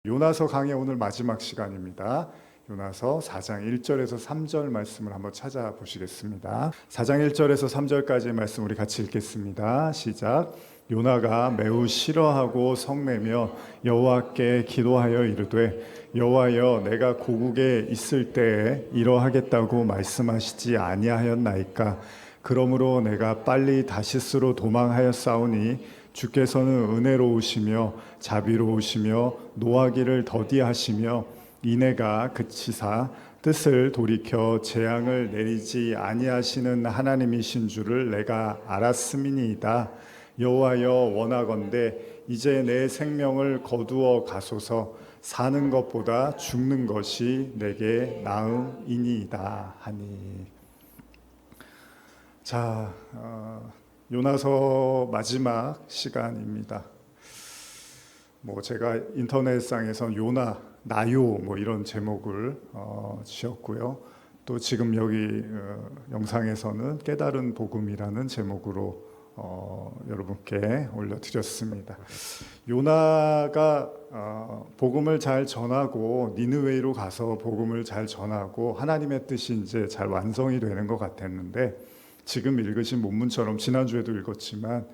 요나서 강의 오늘 마지막 시간입니다. 요나서 4장 1절에서 3절 말씀을 한번 찾아보시겠습니다. 4장 1절에서 3절까지의 말씀 우리 같이 읽겠습니다. 시작. 요나가 매우 싫어하고 성내며 여호와께 기도하여 이르되 여호와여 내가 고국에 있을 때에 이러하겠다고 말씀하시지 아니하였나이까. 그러므로 내가 빨리 다시스로 도망하였사오니 주께서는 은혜로우시며 자비로우시며 노하기를 더디하시며 인애가 그치사 뜻을 돌이켜 재앙을 내리지 아니하시는 하나님이신 줄을 내가 알았음이니이다. 여호와여 원하건대 이제 내 생명을 거두어 가소서. 사는 것보다 죽는 것이 내게 나음이니이다 하니. 자, 요나서 마지막 시간입니다. 제가 인터넷상에서 요나, 나요 이런 제목을 지었고요. 또 지금 여기 영상에서는 깨달은 복음이라는 제목으로 여러분께 올려드렸습니다. 요나가 복음을 잘 전하고 니느웨이로 가서 복음을 잘 전하고 하나님의 뜻이 이제 잘 완성이 되는 것 같았는데, 지금 읽으신 본문처럼 지난주에도 읽었지만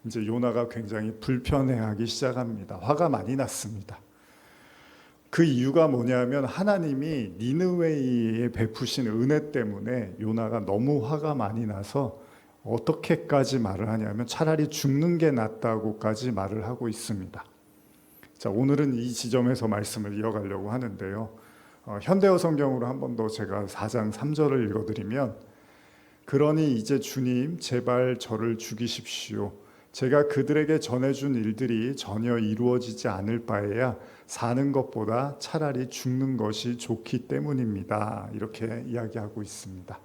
이제 요나가 굉장히 불편해하기 시작합니다. 화가 많이 났습니다. 그 이유가 뭐냐면 하나님이 니느웨이에 베푸신 은혜 때문에 요나가 너무 화가 많이 나서 어떻게까지 말을 하냐면 차라리 죽는 게 낫다고까지 말을 하고 있습니다. 자, 오늘은 이 지점에서 말씀을 이어가려고 하는데요. 현대어 성경으로 한 번 더 제가 4장 3절을 읽어드리면, 그러니 이제 주님 제발 저를 죽이십시오. 제가 그들에게 전해준 일들이 전혀 이루어지지 않을 바에야 사는 것보다 차라리 죽는 것이 좋기 때문입니다. 이렇게 이야기하고 있습니다.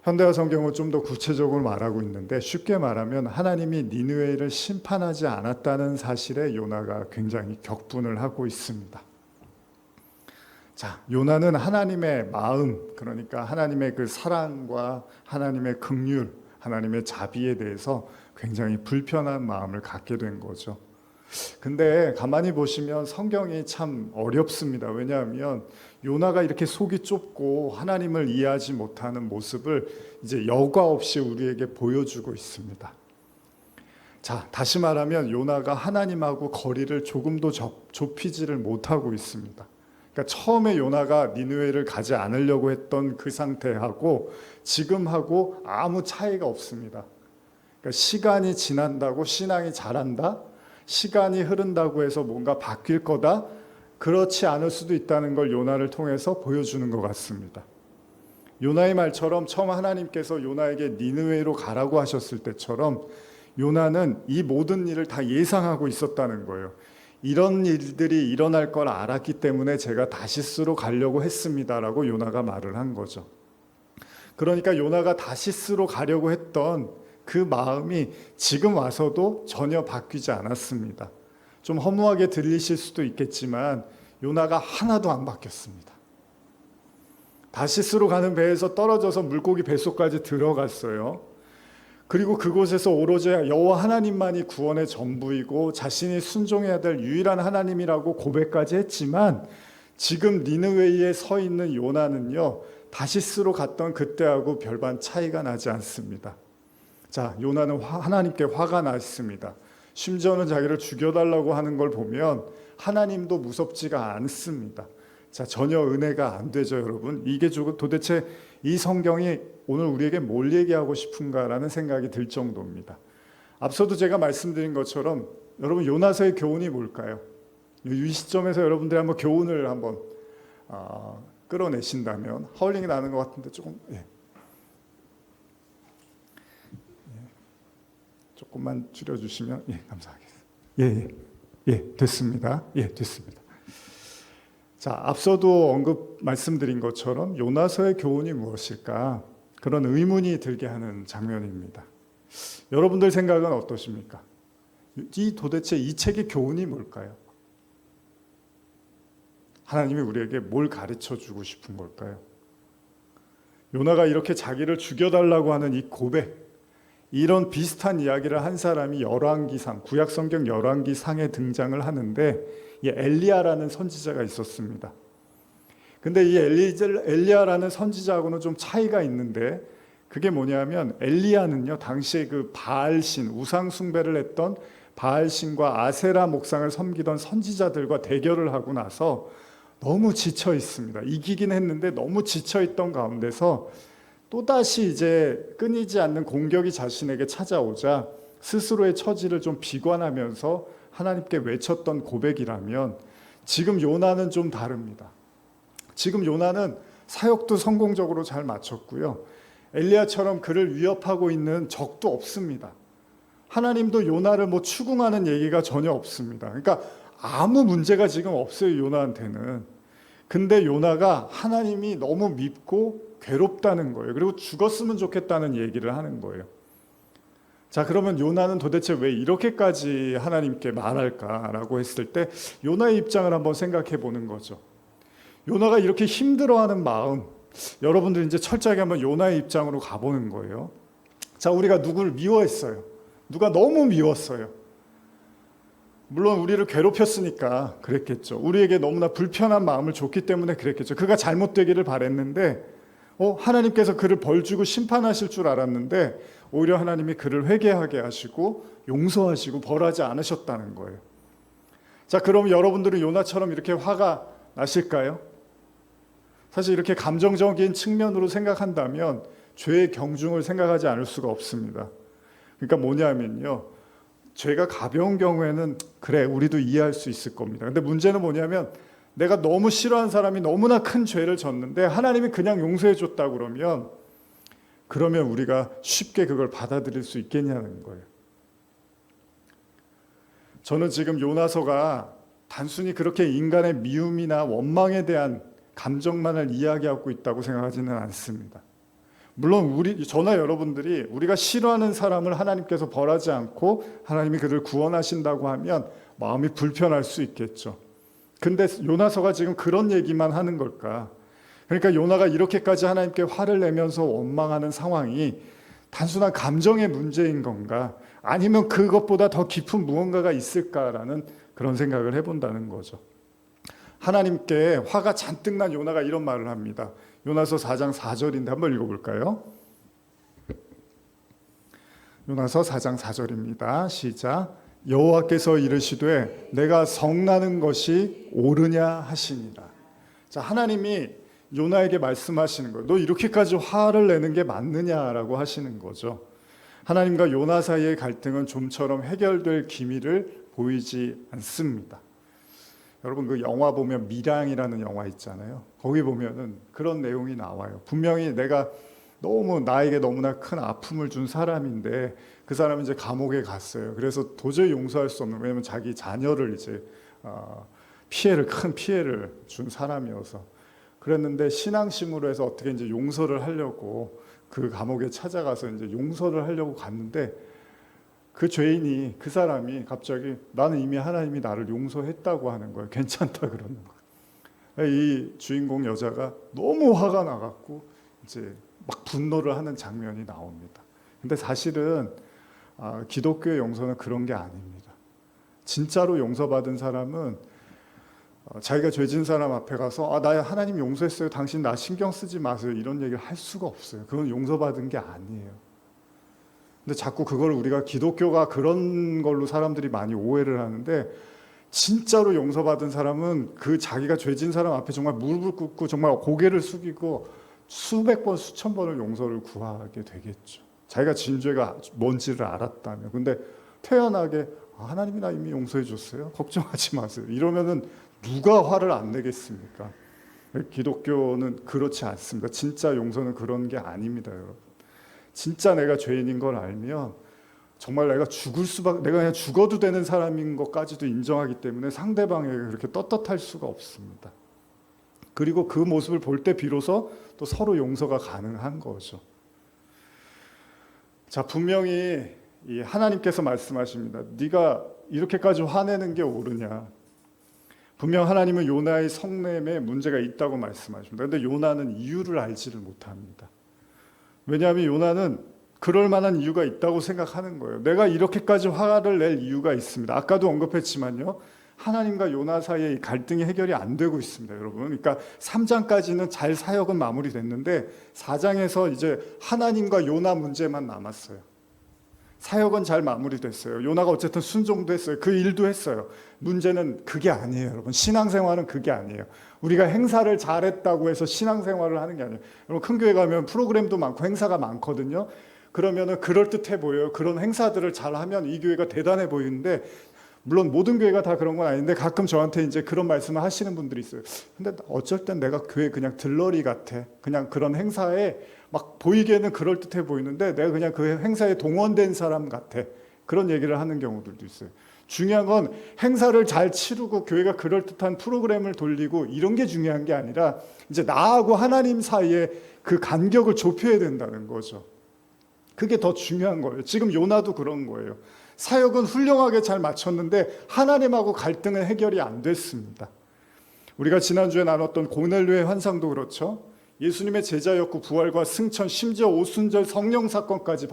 현대어 성경은 좀 더 구체적으로 말하고 있는데, 쉽게 말하면 하나님이 니느웨이를 심판하지 않았다는 사실에 요나가 굉장히 격분을 하고 있습니다. 자, 요나는 하나님의 마음, 그러니까 하나님의 그 사랑과 하나님의 긍휼, 하나님의 자비에 대해서 굉장히 불편한 마음을 갖게 된 거죠. 근데 가만히 보시면 성경이 참 어렵습니다. 왜냐하면 요나가 이렇게 속이 좁고 하나님을 이해하지 못하는 모습을 이제 여과 없이 우리에게 보여주고 있습니다. 자, 다시 말하면 요나가 하나님하고 거리를 조금도 좁히지를 못하고 있습니다. 그러니까 처음에 요나가 니느웨이를 가지 않으려고 했던 그 상태하고 지금하고 아무 차이가 없습니다. 그러니까 시간이 지난다고 신앙이 자란다? 시간이 흐른다고 해서 뭔가 바뀔 거다? 그렇지 않을 수도 있다는 걸 요나를 통해서 보여주는 것 같습니다. 요나의 말처럼 처음 하나님께서 요나에게 니느웨이로 가라고 하셨을 때처럼 요나는 이 모든 일을 다 예상하고 있었다는 거예요. 이런 일들이 일어날 걸 알았기 때문에 제가 다시스로 가려고 했습니다라고 요나가 말을 한 거죠. 그러니까 요나가 다시스로 가려고 했던 그 마음이 지금 와서도 전혀 바뀌지 않았습니다. 좀 허무하게 들리실 수도 있겠지만 요나가 하나도 안 바뀌었습니다. 다시스로 가는 배에서 떨어져서 물고기 뱃속까지 들어갔어요. 그리고 그곳에서 오로지 여호와 하나님만이 구원의 전부이고 자신이 순종해야 될 유일한 하나님이라고 고백까지 했지만, 지금 니느웨이에 서 있는 요나는요, 다시스로 갔던 그때하고 별반 차이가 나지 않습니다. 자, 요나는 하나님께 화가 났습니다. 심지어는 자기를 죽여달라고 하는 걸 보면 하나님도 무섭지가 않습니다. 자, 전혀 은혜가 안 되죠, 여러분. 이게 도대체 이 성경이 오늘 우리에게 뭘 얘기하고 싶은가라는 생각이 들 정도입니다. 앞서도 제가 말씀드린 것처럼 여러분, 요나서의 교훈이 뭘까요? 이 시점에서 여러분들이 한번 교훈을 한번 끌어내신다면, 하울링이 나는 것 같은데 조금만 줄여주시면 감사하겠습니다. 됐습니다. 됐습니다. 자, 앞서도 말씀드린 것처럼 요나서의 교훈이 무엇일까? 그런 의문이 들게 하는 장면입니다. 여러분들 생각은 어떠십니까? 도대체 이 책의 교훈이 뭘까요? 하나님이 우리에게 뭘 가르쳐 주고 싶은 걸까요? 요나가 이렇게 자기를 죽여달라고 하는 이 고백, 이런 비슷한 이야기를 한 사람이 열왕기상, 구약 성경 열왕기상에 등장을 하는데 이 엘리야라는 선지자가 있었습니다. 근데 이 엘리야라는 선지자하고는 좀 차이가 있는데 그게 뭐냐면 엘리야는요 당시에 그 바알신 우상 숭배를 했던 바알신과 아세라 목상을 섬기던 선지자들과 대결을 하고 나서 너무 지쳐 있습니다. 이기긴 했는데 너무 지쳐 있던 가운데서 또다시 이제 끊이지 않는 공격이 자신에게 찾아오자 스스로의 처지를 좀 비관하면서 하나님께 외쳤던 고백이라면 지금 요나는 좀 다릅니다. 지금 요나는 사역도 성공적으로 잘 마쳤고요. 엘리야처럼 그를 위협하고 있는 적도 없습니다. 하나님도 요나를 뭐 추궁하는 얘기가 전혀 없습니다. 그러니까 아무 문제가 지금 없어요, 요나한테는. 근데 요나가 하나님이 너무 밉고 괴롭다는 거예요. 그리고 죽었으면 좋겠다는 얘기를 하는 거예요. 자, 그러면 요나는 도대체 왜 이렇게까지 하나님께 말할까라고 했을 때 요나의 입장을 한번 생각해 보는 거죠. 요나가 이렇게 힘들어하는 마음, 여러분들 이제 철저하게 한번 요나의 입장으로 가보는 거예요. 자, 우리가 누구를 미워했어요. 누가 너무 미웠어요. 물론 우리를 괴롭혔으니까 그랬겠죠. 우리에게 너무나 불편한 마음을 줬기 때문에 그랬겠죠. 그가 잘못되기를 바랬는데 하나님께서 그를 벌주고 심판하실 줄 알았는데 오히려 하나님이 그를 회개하게 하시고 용서하시고 벌하지 않으셨다는 거예요. 자, 그럼 여러분들은 요나처럼 이렇게 화가 나실까요? 사실 이렇게 감정적인 측면으로 생각한다면 죄의 경중을 생각하지 않을 수가 없습니다. 그러니까 뭐냐면요, 죄가 가벼운 경우에는 그래 우리도 이해할 수 있을 겁니다. 근데 문제는 뭐냐면 내가 너무 싫어하는 사람이 너무나 큰 죄를 졌는데 하나님이 그냥 용서해 줬다 그러면 우리가 쉽게 그걸 받아들일 수 있겠냐는 거예요. 저는 지금 요나서가 단순히 그렇게 인간의 미움이나 원망에 대한 감정만을 이야기하고 있다고 생각하지는 않습니다. 물론 저나 여러분들이 우리가 싫어하는 사람을 하나님께서 벌하지 않고 하나님이 그를 구원하신다고 하면 마음이 불편할 수 있겠죠. 근데 요나서가 지금 그런 얘기만 하는 걸까? 그러니까 요나가 이렇게까지 하나님께 화를 내면서 원망하는 상황이 단순한 감정의 문제인 건가? 아니면 그것보다 더 깊은 무언가가 있을까라는 그런 생각을 해본다는 거죠. 하나님께 화가 잔뜩 난 요나가 이런 말을 합니다. 요나서 4장 4절인데 한번 읽어볼까요? 요나서 4장 4절입니다. 시작. 여호와께서 이르시되 내가 성나는 것이 옳으냐 하시니라. 자, 하나님이 요나에게 말씀하시는 거예요. 너 이렇게까지 화를 내는 게 맞느냐라고 하시는 거죠. 하나님과 요나 사이의 갈등은 좀처럼 해결될 기미를 보이지 않습니다. 여러분 그 영화 보면 미량이라는 영화 있잖아요. 거기 보면은 그런 내용이 나와요. 분명히 내가 나에게 너무나 큰 아픔을 준 사람인데 그 사람이 이제 감옥에 갔어요. 그래서 도저히 용서할 수 없는, 왜냐면 자기 자녀를 이제 큰 피해를 준 사람이어서 그랬는데 신앙심으로 해서 어떻게 이제 용서를 하려고 그 감옥에 찾아가서 이제 용서를 하려고 갔는데 그 죄인이, 그 사람이 갑자기 나는 이미 하나님이 나를 용서했다고 하는 거예요. 괜찮다 그러는 거예요. 이 주인공 여자가 너무 화가 나갖고 이제 막 분노를 하는 장면이 나옵니다. 근데 사실은 기독교의 용서는 그런 게 아닙니다. 진짜로 용서받은 사람은 자기가 죄진 사람 앞에 가서 나 하나님 용서했어요. 당신 나 신경 쓰지 마세요. 이런 얘기를 할 수가 없어요. 그건 용서받은 게 아니에요. 근데 자꾸 그걸 우리가 기독교가 그런 걸로 사람들이 많이 오해를 하는데 진짜로 용서받은 사람은 그 자기가 죄진 사람 앞에 정말 무릎을 꿇고 정말 고개를 숙이고 수백 번 수천 번을 용서를 구하게 되겠죠. 자기가 진 죄가 뭔지를 알았다면. 근데 태연하게 하나님이 나 이미 용서해 줬어요. 걱정하지 마세요. 이러면은 누가 화를 안 내겠습니까? 기독교는 그렇지 않습니다. 진짜 용서는 그런 게 아닙니다, 여러분. 진짜 내가 죄인인 걸 알면 정말 내가 내가 그냥 죽어도 되는 사람인 것까지도 인정하기 때문에 상대방에게 그렇게 떳떳할 수가 없습니다. 그리고 그 모습을 볼 때 비로소 또 서로 용서가 가능한 거죠. 자, 분명히 이 하나님께서 말씀하십니다. 네가 이렇게까지 화내는 게 옳으냐. 분명 하나님은 요나의 성냄에 문제가 있다고 말씀하십니다. 그런데 요나는 이유를 알지를 못합니다. 왜냐하면 요나는 그럴 만한 이유가 있다고 생각하는 거예요. 내가 이렇게까지 화를 낼 이유가 있습니다. 아까도 언급했지만요. 하나님과 요나 사이에 이 갈등이 해결이 안 되고 있습니다, 여러분. 그러니까 3장까지는 잘 사역은 마무리됐는데 4장에서 이제 하나님과 요나 문제만 남았어요. 사역은 잘 마무리됐어요. 요나가 어쨌든 순종도 했어요. 그 일도 했어요. 문제는 그게 아니에요, 여러분. 신앙생활은 그게 아니에요. 우리가 행사를 잘했다고 해서 신앙생활을 하는 게 아니에요. 여러분, 큰 교회 가면 프로그램도 많고 행사가 많거든요. 그러면은 그럴듯해 보여요. 그런 행사들을 잘하면 이 교회가 대단해 보이는데, 물론 모든 교회가 다 그런 건 아닌데 가끔 저한테 이제 그런 말씀을 하시는 분들이 있어요. 근데 어쩔 땐 내가 교회 그냥 들러리 같아. 그냥 그런 행사에 막 보이기에는 그럴듯해 보이는데 내가 그냥 그 행사에 동원된 사람 같아. 그런 얘기를 하는 경우들도 있어요. 중요한 건 행사를 잘 치르고 교회가 그럴듯한 프로그램을 돌리고 이런 게 중요한 게 아니라 이제 나하고 하나님 사이에 그 간격을 좁혀야 된다는 거죠. 그게 더 중요한 거예요. 지금 요나도 그런 거예요. 사역은 훌륭하게 잘 마쳤는데 하나님하고 갈등은 해결이 안 됐습니다. 우리가 지난주에 나눴던 고넬료의 환상도 그렇죠. 예수님의 제자였고 부활과 승천, 심지어 오순절 성령 사건까지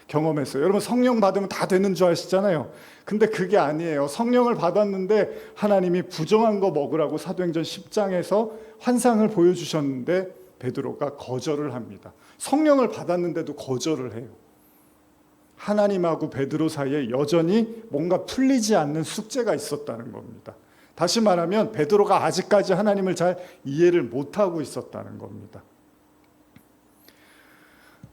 경험했어요. 여러분, 성령 받으면 다 되는 줄 아시잖아요. 근데 그게 아니에요. 성령을 받았는데 하나님이 부정한 거 먹으라고 사도행전 10장에서 환상을 보여주셨는데 베드로가 거절을 합니다. 성령을 받았는데도 거절을 해요. 하나님하고 베드로 사이에 여전히 뭔가 풀리지 않는 숙제가 있었다는 겁니다. 다시 말하면 베드로가 아직까지 하나님을 잘 이해를 못하고 있었다는 겁니다.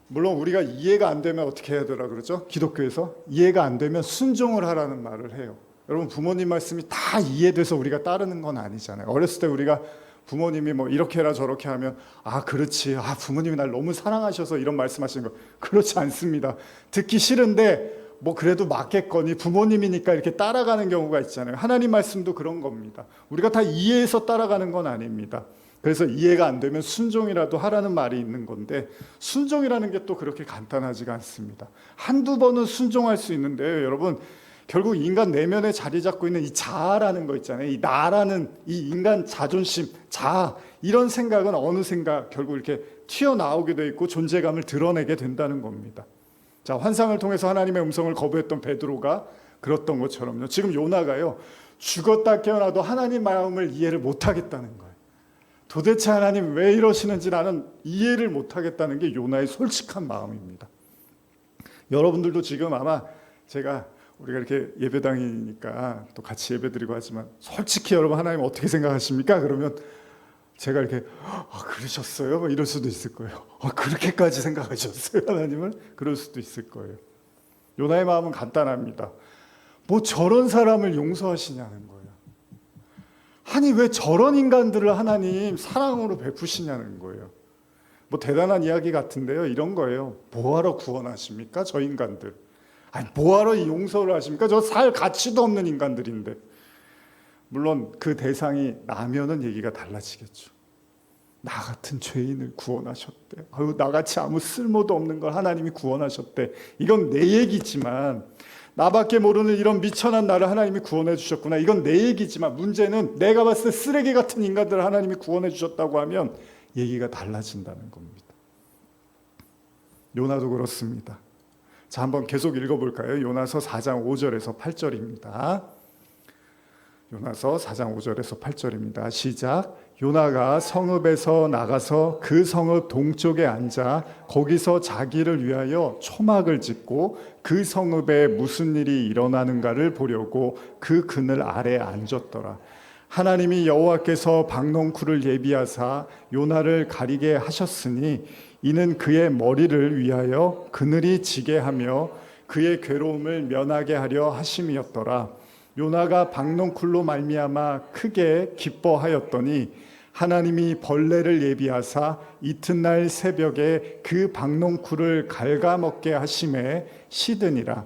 물론 우리가 이해가 안 되면 어떻게 해야 되라 그러죠? 기독교에서 이해가 안 되면 순종을 하라는 말을 해요. 여러분, 부모님 말씀이 다 이해돼서 우리가 따르는 건 아니잖아요. 어렸을 때 우리가 부모님이 뭐 이렇게 해라 저렇게 하면 아 그렇지, 아 부모님이 날 너무 사랑하셔서 이런 말씀하시는 거, 그렇지 않습니다. 듣기 싫은데 뭐 그래도 맞겠거니 부모님이니까 이렇게 따라가는 경우가 있잖아요. 하나님 말씀도 그런 겁니다. 우리가 다 이해해서 따라가는 건 아닙니다. 그래서 이해가 안 되면 순종이라도 하라는 말이 있는 건데, 순종이라는 게 또 그렇게 간단하지가 않습니다. 한두 번은 순종할 수 있는데요, 여러분, 결국 인간 내면에 자리 잡고 있는 이 자아라는 거 있잖아요. 이 나라는 이 인간 자존심, 자아, 이런 생각은 어느샌가 결국 이렇게 튀어나오게 돼 있고 존재감을 드러내게 된다는 겁니다. 자, 환상을 통해서 하나님의 음성을 거부했던 베드로가 그랬던 것처럼요. 지금 요나가요, 죽었다 깨어나도 하나님 마음을 이해를 못하겠다는 거예요. 도대체 하나님 왜 이러시는지 나는 이해를 못하겠다는 게 요나의 솔직한 마음입니다. 여러분들도 지금 아마 우리가 이렇게 예배당이니까 또 같이 예배드리고 하지만 솔직히 여러분 하나님 어떻게 생각하십니까? 그러면 제가 이렇게 그러셨어요? 뭐 이럴 수도 있을 거예요. 그렇게까지 생각하셨어요? 하나님을? 그럴 수도 있을 거예요. 요나의 마음은 간단합니다. 뭐 저런 사람을 용서하시냐는 거예요. 아니 왜 저런 인간들을 하나님 사랑으로 베푸시냐는 거예요. 뭐 대단한 이야기 같은데요. 이런 거예요. 뭐하러 구원하십니까? 저 인간들. 아니 뭐하러 용서를 하십니까? 저 살 가치도 없는 인간들인데. 물론 그 대상이 나면은 얘기가 달라지겠죠. 나 같은 죄인을 구원하셨대. 나같이 아무 쓸모도 없는 걸 하나님이 구원하셨대. 이건 내 얘기지만, 나밖에 모르는 이런 미천한 나를 하나님이 구원해 주셨구나. 이건 내 얘기지만, 문제는 내가 봤을 때 쓰레기 같은 인간들을 하나님이 구원해 주셨다고 하면 얘기가 달라진다는 겁니다. 요나도 그렇습니다. 자, 한번 계속 읽어볼까요? 요나서 4장 5절에서 8절입니다. 요나서 4장 5절에서 8절입니다. 시작. 요나가 성읍에서 나가서 그 성읍 동쪽에 앉아 거기서 자기를 위하여 초막을 짓고 그 성읍에 무슨 일이 일어나는가를 보려고 그 그늘 아래 앉았더라. 하나님이 여호와께서 박농쿨을 예비하사 요나를 가리게 하셨으니 이는 그의 머리를 위하여 그늘이 지게 하며 그의 괴로움을 면하게 하려 하심이었더라. 요나가 박농쿨로 말미암아 크게 기뻐하였더니 하나님이 벌레를 예비하사 이튿날 새벽에 그 박농쿨을 갉아먹게 하심에 시드니라.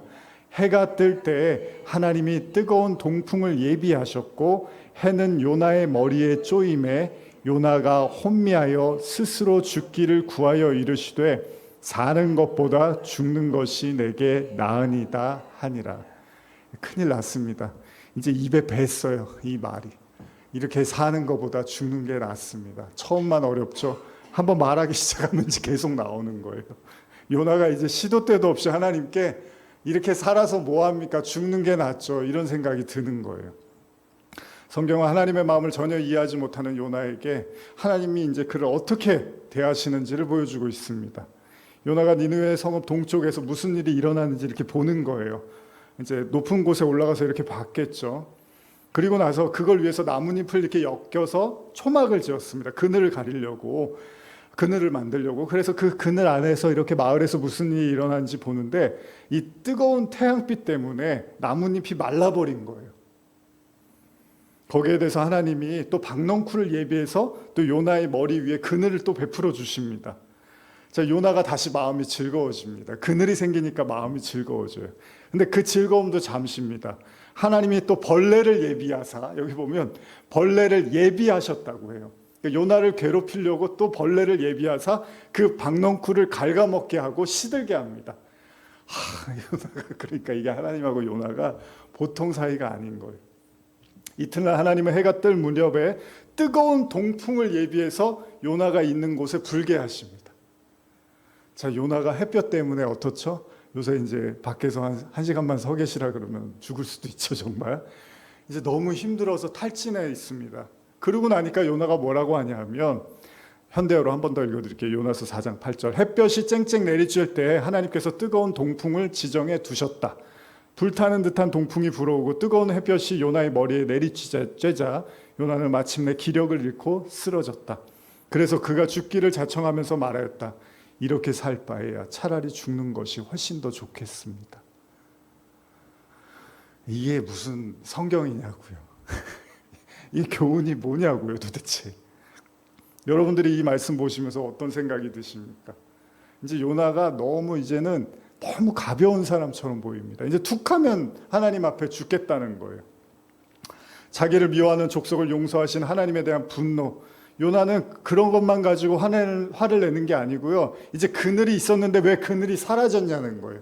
해가 뜰 때 하나님이 뜨거운 동풍을 예비하셨고 해는 요나의 머리에 쪼임에 요나가 혼미하여 스스로 죽기를 구하여 이르시되 사는 것보다 죽는 것이 내게 나으니다 하니라. 큰일 났습니다. 이제 입에 뱄어요, 이 말이. 이렇게 사는 것보다 죽는 게 낫습니다. 처음만 어렵죠. 한번 말하기 시작하면 이제 계속 나오는 거예요. 요나가 이제 시도 때도 없이 하나님께 이렇게 살아서 뭐합니까? 죽는 게 낫죠. 이런 생각이 드는 거예요. 성경은 하나님의 마음을 전혀 이해하지 못하는 요나에게 하나님이 이제 그를 어떻게 대하시는지를 보여주고 있습니다. 요나가 니느웨 성읍 동쪽에서 무슨 일이 일어나는지 이렇게 보는 거예요. 이제 높은 곳에 올라가서 이렇게 봤겠죠. 그리고 나서 그걸 위해서 나뭇잎을 이렇게 엮여서 초막을 지었습니다. 그늘을 가리려고, 그늘을 만들려고. 그래서 그 그늘 안에서 이렇게 마을에서 무슨 일이 일어나는지 보는데 이 뜨거운 태양빛 때문에 나뭇잎이 말라버린 거예요. 거기에 대해서 하나님이 또 박넝쿨을 예비해서 또 요나의 머리 위에 그늘을 또 베풀어 주십니다. 자, 요나가 다시 마음이 즐거워집니다. 그늘이 생기니까 마음이 즐거워져요. 근데 그 즐거움도 잠시입니다. 하나님이 또 벌레를 예비하사, 여기 보면 벌레를 예비하셨다고 해요. 요나를 괴롭히려고 또 벌레를 예비하사 그 박넝쿨을 갉아먹게 하고 시들게 합니다. 요나가, 그러니까 이게 하나님하고 요나가 보통 사이가 아닌 거예요. 이튿날 하나님은 해가 뜰 무렵에 뜨거운 동풍을 예비해서 요나가 있는 곳에 불게 하십니다. 자, 요나가 햇볕 때문에 어떻죠? 요새 이제 밖에서 한 시간만 서 계시라 그러면 죽을 수도 있죠, 정말. 이제 너무 힘들어서 탈진해 있습니다. 그러고 나니까 요나가 뭐라고 하냐면, 현대어로 한 번 더 읽어드릴게요. 요나서 4장 8절. 햇볕이 쨍쨍 내리쬐을 때 하나님께서 뜨거운 동풍을 지정해 두셨다. 불타는 듯한 동풍이 불어오고 뜨거운 햇볕이 요나의 머리에 내리쬐자 요나는 마침내 기력을 잃고 쓰러졌다. 그래서 그가 죽기를 자청하면서 말하였다. 이렇게 살 바에야 차라리 죽는 것이 훨씬 더 좋겠습니다. 이게 무슨 성경이냐고요. 이 교훈이 뭐냐고요, 도대체. 여러분들이 이 말씀 보시면서 어떤 생각이 드십니까? 이제 요나가 이제는 너무 가벼운 사람처럼 보입니다. 이제 툭하면 하나님 앞에 죽겠다는 거예요. 자기를 미워하는 족속을 용서하신 하나님에 대한 분노. 요나는 그런 것만 가지고 화를 내는 게 아니고요. 이제 그늘이 있었는데 왜 그늘이 사라졌냐는 거예요.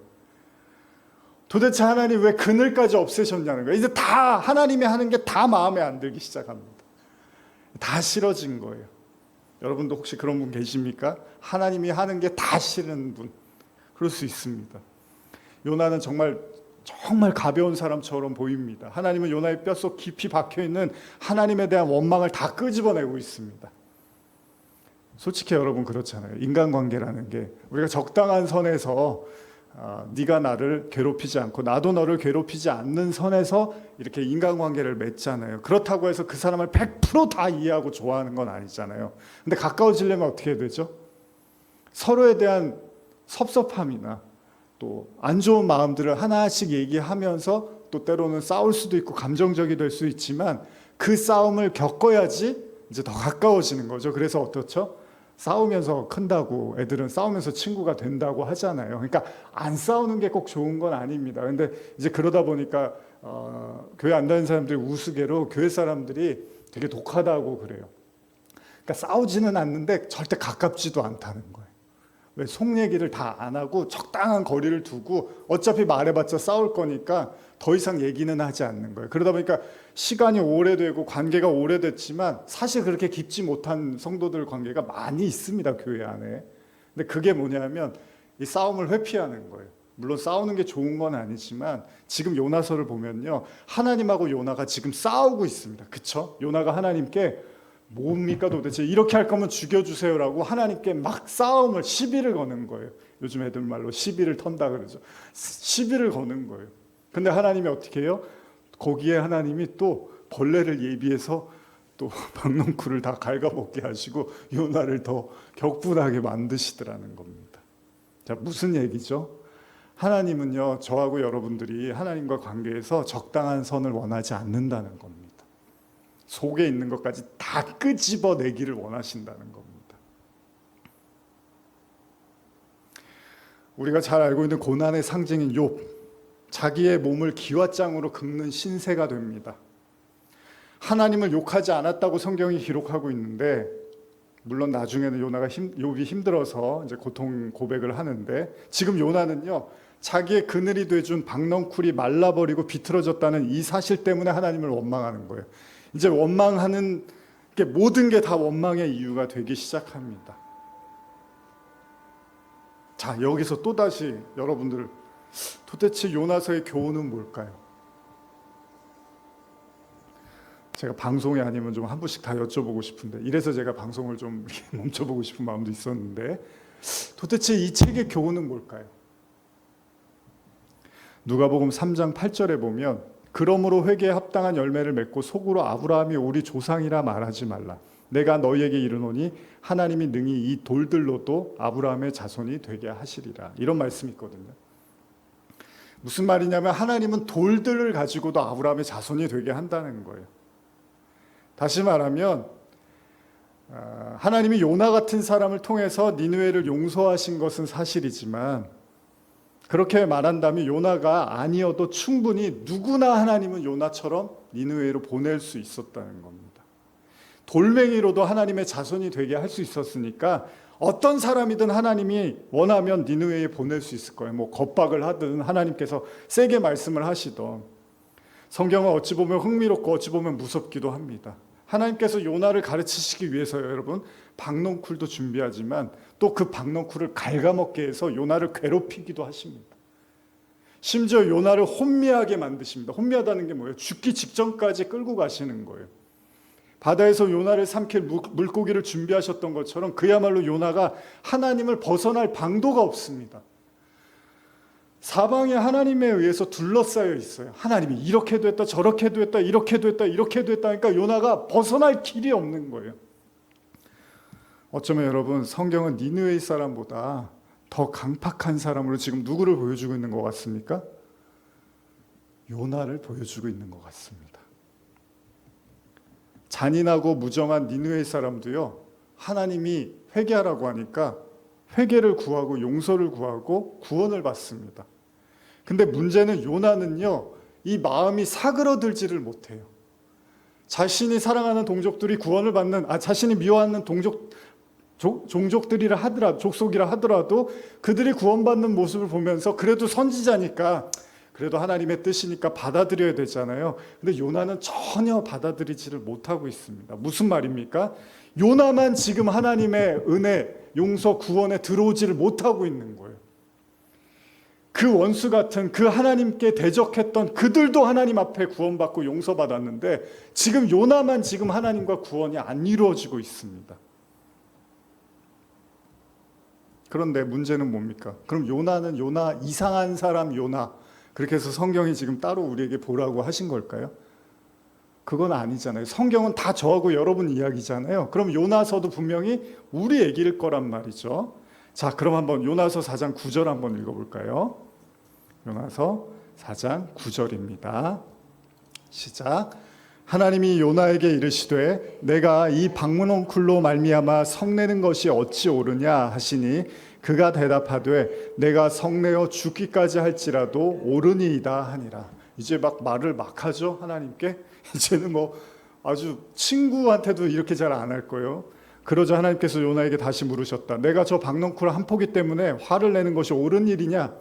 도대체 하나님 왜 그늘까지 없애셨냐는 거예요. 이제 다 하나님이 하는 게 다 마음에 안 들기 시작합니다. 다 싫어진 거예요. 여러분도 혹시 그런 분 계십니까? 하나님이 하는 게 다 싫은 분. 그럴 수 있습니다. 요나는 정말 가벼운 사람처럼 보입니다. 하나님은 요나의 뼛속 깊이 박혀있는 하나님에 대한 원망을 다 끄집어내고 있습니다. 솔직히 여러분 그렇잖아요. 인간관계라는 게 우리가 적당한 선에서 네가 나를 괴롭히지 않고 나도 너를 괴롭히지 않는 선에서 이렇게 인간관계를 맺잖아요. 그렇다고 해서 그 사람을 100% 다 이해하고 좋아하는 건 아니잖아요. 근데 가까워지려면 어떻게 되죠? 서로에 대한 섭섭함이나 또 안 좋은 마음들을 하나씩 얘기하면서 또 때로는 싸울 수도 있고 감정적이 될 수 있지만 그 싸움을 겪어야지 이제 더 가까워지는 거죠. 그래서 어떻죠? 싸우면서 큰다고, 애들은 싸우면서 친구가 된다고 하잖아요. 그러니까 안 싸우는 게 꼭 좋은 건 아닙니다. 근데 이제 그러다 보니까 교회 안 다니는 사람들이 우스개로 교회 사람들이 되게 독하다고 그래요. 그러니까 싸우지는 않는데 절대 가깝지도 않다는 거예요. 왜 속 얘기를 다 안 하고 적당한 거리를 두고 어차피 말해봤자 싸울 거니까 더 이상 얘기는 하지 않는 거예요. 그러다 보니까 시간이 오래되고 관계가 오래됐지만 사실 그렇게 깊지 못한 성도들 관계가 많이 있습니다, 교회 안에. 근데 그게 뭐냐면 이 싸움을 회피하는 거예요. 물론 싸우는 게 좋은 건 아니지만 지금 요나서를 보면요, 하나님하고 요나가 지금 싸우고 있습니다. 그쵸? 요나가 하나님께 뭡니까 도대체, 이렇게 할 거면 죽여주세요라고 하나님께 막 싸움을, 시비를 거는 거예요. 요즘 애들 말로 시비를 턴다 그러죠. 시비를 거는 거예요. 근데 하나님이 어떻게 해요? 거기에 하나님이 또 벌레를 예비해서 또 박넝쿨을 다 갉아먹게 하시고 요나를 더 격분하게 만드시더라는 겁니다. 자, 무슨 얘기죠? 하나님은요, 저하고 여러분들이 하나님과 관계에서 적당한 선을 원하지 않는다는 겁니다. 속에 있는 것까지 다 끄집어내기를 원하신다는 겁니다. 우리가 잘 알고 있는 고난의 상징인 욥, 자기의 몸을 기왓장으로 긁는 신세가 됩니다. 하나님을 욕하지 않았다고 성경이 기록하고 있는데, 물론 나중에는 욥이 힘들어서 이제 고통 고백을 하는데, 지금 요나는요, 자기의 그늘이 돼준 박넝쿨이 말라버리고 비틀어졌다는 이 사실 때문에 하나님을 원망하는 거예요. 이제 원망하는 게 모든 게 다 원망의 이유가 되기 시작합니다. 자, 여기서 또다시 여러분들 도대체 요나서의 교훈은 뭘까요? 제가 방송이 아니면 좀 한 분씩 다 여쭤보고 싶은데, 이래서 제가 방송을 좀 멈춰보고 싶은 마음도 있었는데, 도대체 이 책의 교훈은 뭘까요? 누가복음 3장 8절에 보면 그러므로 회개에 합당한 열매를 맺고 속으로 아브라함이 우리 조상이라 말하지 말라. 내가 너희에게 이르노니 하나님이 능히 이 돌들로도 아브라함의 자손이 되게 하시리라. 이런 말씀이 있거든요. 무슨 말이냐면 하나님은 돌들을 가지고도 아브라함의 자손이 되게 한다는 거예요. 다시 말하면 하나님이 요나 같은 사람을 통해서 니느웨를 용서하신 것은 사실이지만, 그렇게 말한다면 요나가 아니어도 충분히 누구나 하나님은 요나처럼 니느웨로 보낼 수 있었다는 겁니다. 돌멩이로도 하나님의 자손이 되게 할 수 있었으니까 어떤 사람이든 하나님이 원하면 니느웨에 보낼 수 있을 거예요. 뭐 겁박을 하든 하나님께서 세게 말씀을 하시던. 성경은 어찌 보면 흥미롭고 어찌 보면 무섭기도 합니다. 하나님께서 요나를 가르치시기 위해서요, 여러분, 박넝쿨도 준비하지만 또 그 박넝쿨을 갉아먹게 해서 요나를 괴롭히기도 하십니다. 심지어 요나를 혼미하게 만드십니다. 혼미하다는 게 뭐예요? 죽기 직전까지 끌고 가시는 거예요. 바다에서 요나를 삼킬 물고기를 준비하셨던 것처럼 그야말로 요나가 하나님을 벗어날 방도가 없습니다. 사방에 하나님에 의해서 둘러싸여 있어요. 하나님이 이렇게도 했다, 저렇게도 했다, 이렇게도 했다, 이렇게도 했다 하니까 요나가 벗어날 길이 없는 거예요. 어쩌면 여러분, 성경은 니느웨 사람보다 더 강팍한 사람으로 지금 누구를 보여주고 있는 것 같습니까? 요나를 보여주고 있는 것 같습니다. 잔인하고 무정한 니느웨 사람도요, 하나님이 회개하라고 하니까 회개를 구하고 용서를 구하고 구원을 받습니다. 근데 문제는 요나는요, 이 마음이 사그러들지를 못해요. 자신이 사랑하는 동족들이 구원을 받는, 자신이 미워하는 종족들이라 하더라도, 족속이라 하더라도 그들이 구원받는 모습을 보면서 그래도 선지자니까, 그래도 하나님의 뜻이니까 받아들여야 되잖아요. 근데 요나는 전혀 받아들이지를 못하고 있습니다. 무슨 말입니까? 요나만 지금 하나님의 은혜, 용서, 구원에 들어오지를 못하고 있는 거예요. 그 원수 같은 그 하나님께 대적했던 그들도 하나님 앞에 구원받고 용서받았는데, 지금 요나만 지금 하나님과 구원이 안 이루어지고 있습니다. 그런데 문제는 뭡니까? 그럼 요나는 요나, 이상한 사람 요나, 그렇게 해서 성경이 지금 따로 우리에게 보라고 하신 걸까요? 그건 아니잖아요. 성경은 다 저하고 여러분 이야기잖아요. 그럼 요나서도 분명히 우리 얘기일 거란 말이죠. 자, 그럼 한번 요나서 4장 9절 한번 읽어볼까요? 요나서 4장 9절입니다. 시작. 하나님이 요나에게 이르시되 내가 이 박문홍쿨로 말미암아 성내는 것이 어찌 옳으냐 하시니 그가 대답하되 내가 성내어 죽기까지 할지라도 옳으니이다 하니라. 이제 막 말을 막 하죠, 하나님께. 이제는 뭐 아주 친구한테도 이렇게 잘 안 할 거예요. 그러자 하나님께서 요나에게 다시 물으셨다. 내가 저 박넝쿨 한 포기 때문에 화를 내는 것이 옳은 일이냐?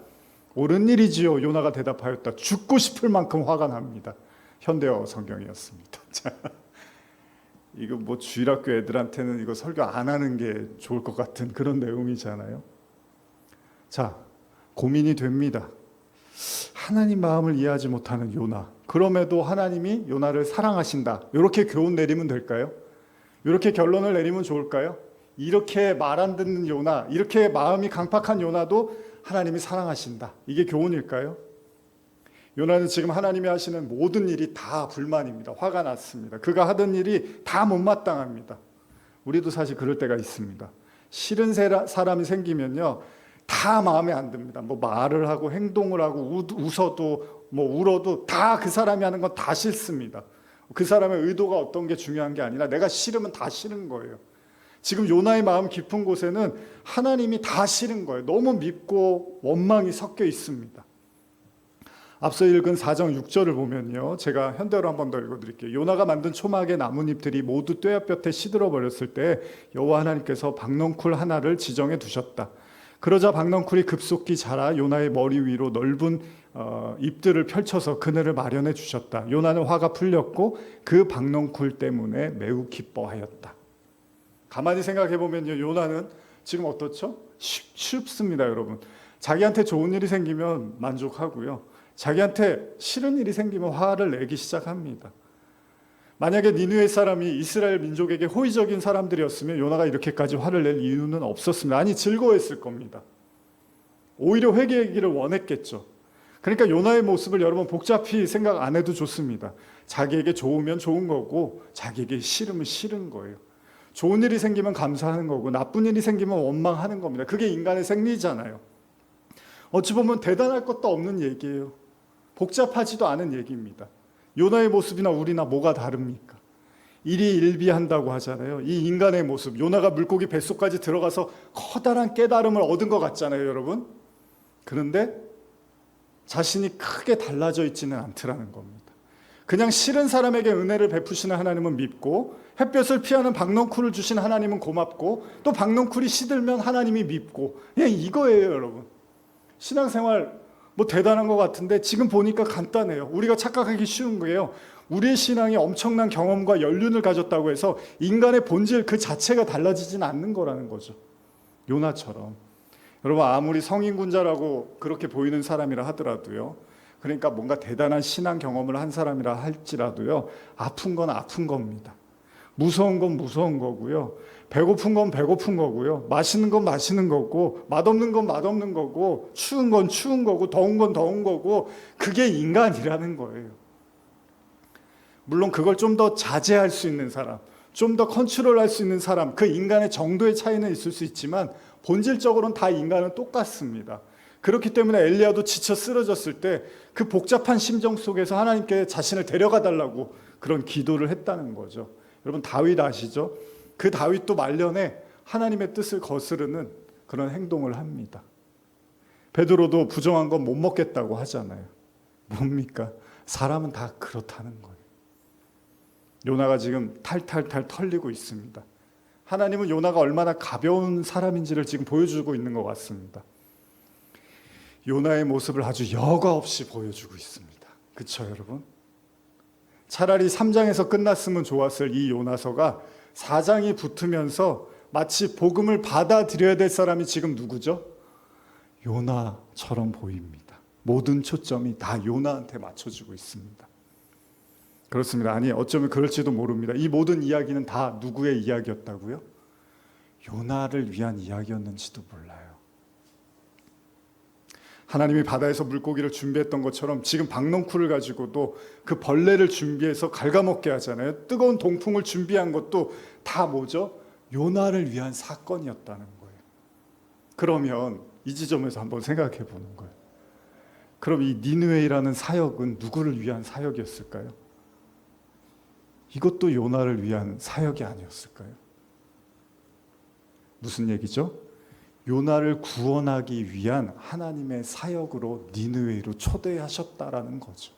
옳은 일이지요. 요나가 대답하였다. 죽고 싶을 만큼 화가 납니다. 현대어 성경이었습니다. 자, 이거 뭐 주일학교 애들한테는 이거 설교 안 하는 게 좋을 것 같은 그런 내용이잖아요. 자, 고민이 됩니다. 하나님 마음을 이해하지 못하는 요나. 그럼에도 하나님이 요나를 사랑하신다. 이렇게 교훈 내리면 될까요? 이렇게 결론을 내리면 좋을까요? 이렇게 말 안 듣는 요나, 이렇게 마음이 강팍한 요나도 하나님이 사랑하신다. 이게 교훈일까요? 요나는 지금 하나님이 하시는 모든 일이 다 불만입니다. 화가 났습니다. 그가 하던 일이 다 못마땅합니다. 우리도 사실 그럴 때가 있습니다. 싫은 사람이 생기면요, 다 마음에 안 듭니다. 뭐 말을 하고 행동을 하고 웃어도 뭐 울어도 다 그 사람이 하는 건 다 싫습니다. 그 사람의 의도가 어떤 게 중요한 게 아니라 내가 싫으면 다 싫은 거예요. 지금 요나의 마음 깊은 곳에는 하나님이 다 싫은 거예요. 너무 밉고 원망이 섞여 있습니다. 앞서 읽은 4장 6절을 보면요, 제가 현대어로 한 번 더 읽어드릴게요. 요나가 만든 초막의 나뭇잎들이 모두 뙤약볕에 시들어 버렸을 때 여호와 하나님께서 박넝쿨 하나를 지정해 두셨다. 그러자 박넝쿨이 급속히 자라 요나의 머리 위로 넓은 잎들을 펼쳐서 그늘을 마련해 주셨다. 요나는 화가 풀렸고 그 박넝쿨 때문에 매우 기뻐하였다. 가만히 생각해 보면요, 요나는 지금 어떻죠? 쉽습니다, 여러분. 자기한테 좋은 일이 생기면 만족하고요. 자기한테 싫은 일이 생기면 화를 내기 시작합니다. 만약에 니느웨 사람이 이스라엘 민족에게 호의적인 사람들이었으면 요나가 이렇게까지 화를 낼 이유는 없었습니다. 아니, 즐거워했을 겁니다. 오히려 회개하기를 원했겠죠. 그러니까 요나의 모습을 여러분 복잡히 생각 안 해도 좋습니다. 자기에게 좋으면 좋은 거고 자기에게 싫으면 싫은 거예요. 좋은 일이 생기면 감사하는 거고 나쁜 일이 생기면 원망하는 겁니다. 그게 인간의 생리잖아요. 어찌 보면 대단할 것도 없는 얘기예요. 복잡하지도 않은 얘기입니다. 요나의 모습이나 우리나 뭐가 다릅니까? 일희일비한다고 하잖아요. 이 인간의 모습, 요나가 물고기 뱃속까지 들어가서 커다란 깨달음을 얻은 것 같잖아요, 여러분. 그런데 자신이 크게 달라져 있지는 않더라는 겁니다. 그냥 싫은 사람에게 은혜를 베푸시는 하나님은 밉고, 햇볕을 피하는 박넝쿨을 주신 하나님은 고맙고, 또 박넝쿨이 시들면 하나님이 밉고, 그냥 이거예요, 여러분. 신앙생활 뭐 대단한 것 같은데 지금 보니까 간단해요. 우리가 착각하기 쉬운 거예요. 우리의 신앙이 엄청난 경험과 연륜을 가졌다고 해서 인간의 본질 그 자체가 달라지진 않는 거라는 거죠. 요나처럼. 여러분, 아무리 성인군자라고 그렇게 보이는 사람이라 하더라도요, 그러니까 뭔가 대단한 신앙 경험을 한 사람이라 할지라도요, 아픈 건 아픈 겁니다. 무서운 건 무서운 거고요, 배고픈 건 배고픈 거고요, 맛있는 건 맛있는 거고, 맛없는 건 맛없는 거고, 추운 건 추운 거고, 더운 건 더운 거고, 그게 인간이라는 거예요. 물론 그걸 좀 더 자제할 수 있는 사람, 좀 더 컨트롤할 수 있는 사람, 그 인간의 정도의 차이는 있을 수 있지만 본질적으로는 다 인간은 똑같습니다. 그렇기 때문에 엘리야도 지쳐 쓰러졌을 때 그 복잡한 심정 속에서 하나님께 자신을 데려가 달라고 그런 기도를 했다는 거죠. 여러분, 다윗 아시죠? 그 다윗도 말년에 하나님의 뜻을 거스르는 그런 행동을 합니다. 베드로도 부정한 건 못 먹겠다고 하잖아요. 뭡니까? 사람은 다 그렇다는 거예요. 요나가 지금 탈탈탈 털리고 있습니다. 하나님은 요나가 얼마나 가벼운 사람인지를 지금 보여주고 있는 것 같습니다. 요나의 모습을 아주 여과 없이 보여주고 있습니다. 그렇죠, 여러분? 차라리 3장에서 끝났으면 좋았을 이 요나서가 4장이 붙으면서 마치 복음을 받아들여야 될 사람이 지금 누구죠? 요나처럼 보입니다. 모든 초점이 다 요나한테 맞춰지고 있습니다. 그렇습니다. 아니, 어쩌면 그럴지도 모릅니다. 이 모든 이야기는 다 누구의 이야기였다고요? 요나를 위한 이야기였는지도 몰라요. 하나님이 바다에서 물고기를 준비했던 것처럼 지금 박넝쿨을 가지고도 그 벌레를 준비해서 갉아먹게 하잖아요. 뜨거운 동풍을 준비한 것도 다 뭐죠? 요나를 위한 사건이었다는 거예요. 그러면 이 지점에서 한번 생각해 보는 거예요. 그럼 이 니느웨이라는 사역은 누구를 위한 사역이었을까요? 이것도 요나를 위한 사역이 아니었을까요? 무슨 얘기죠? 요나를 구원하기 위한 하나님의 사역으로 니느웨이로 초대하셨다라는 거죠.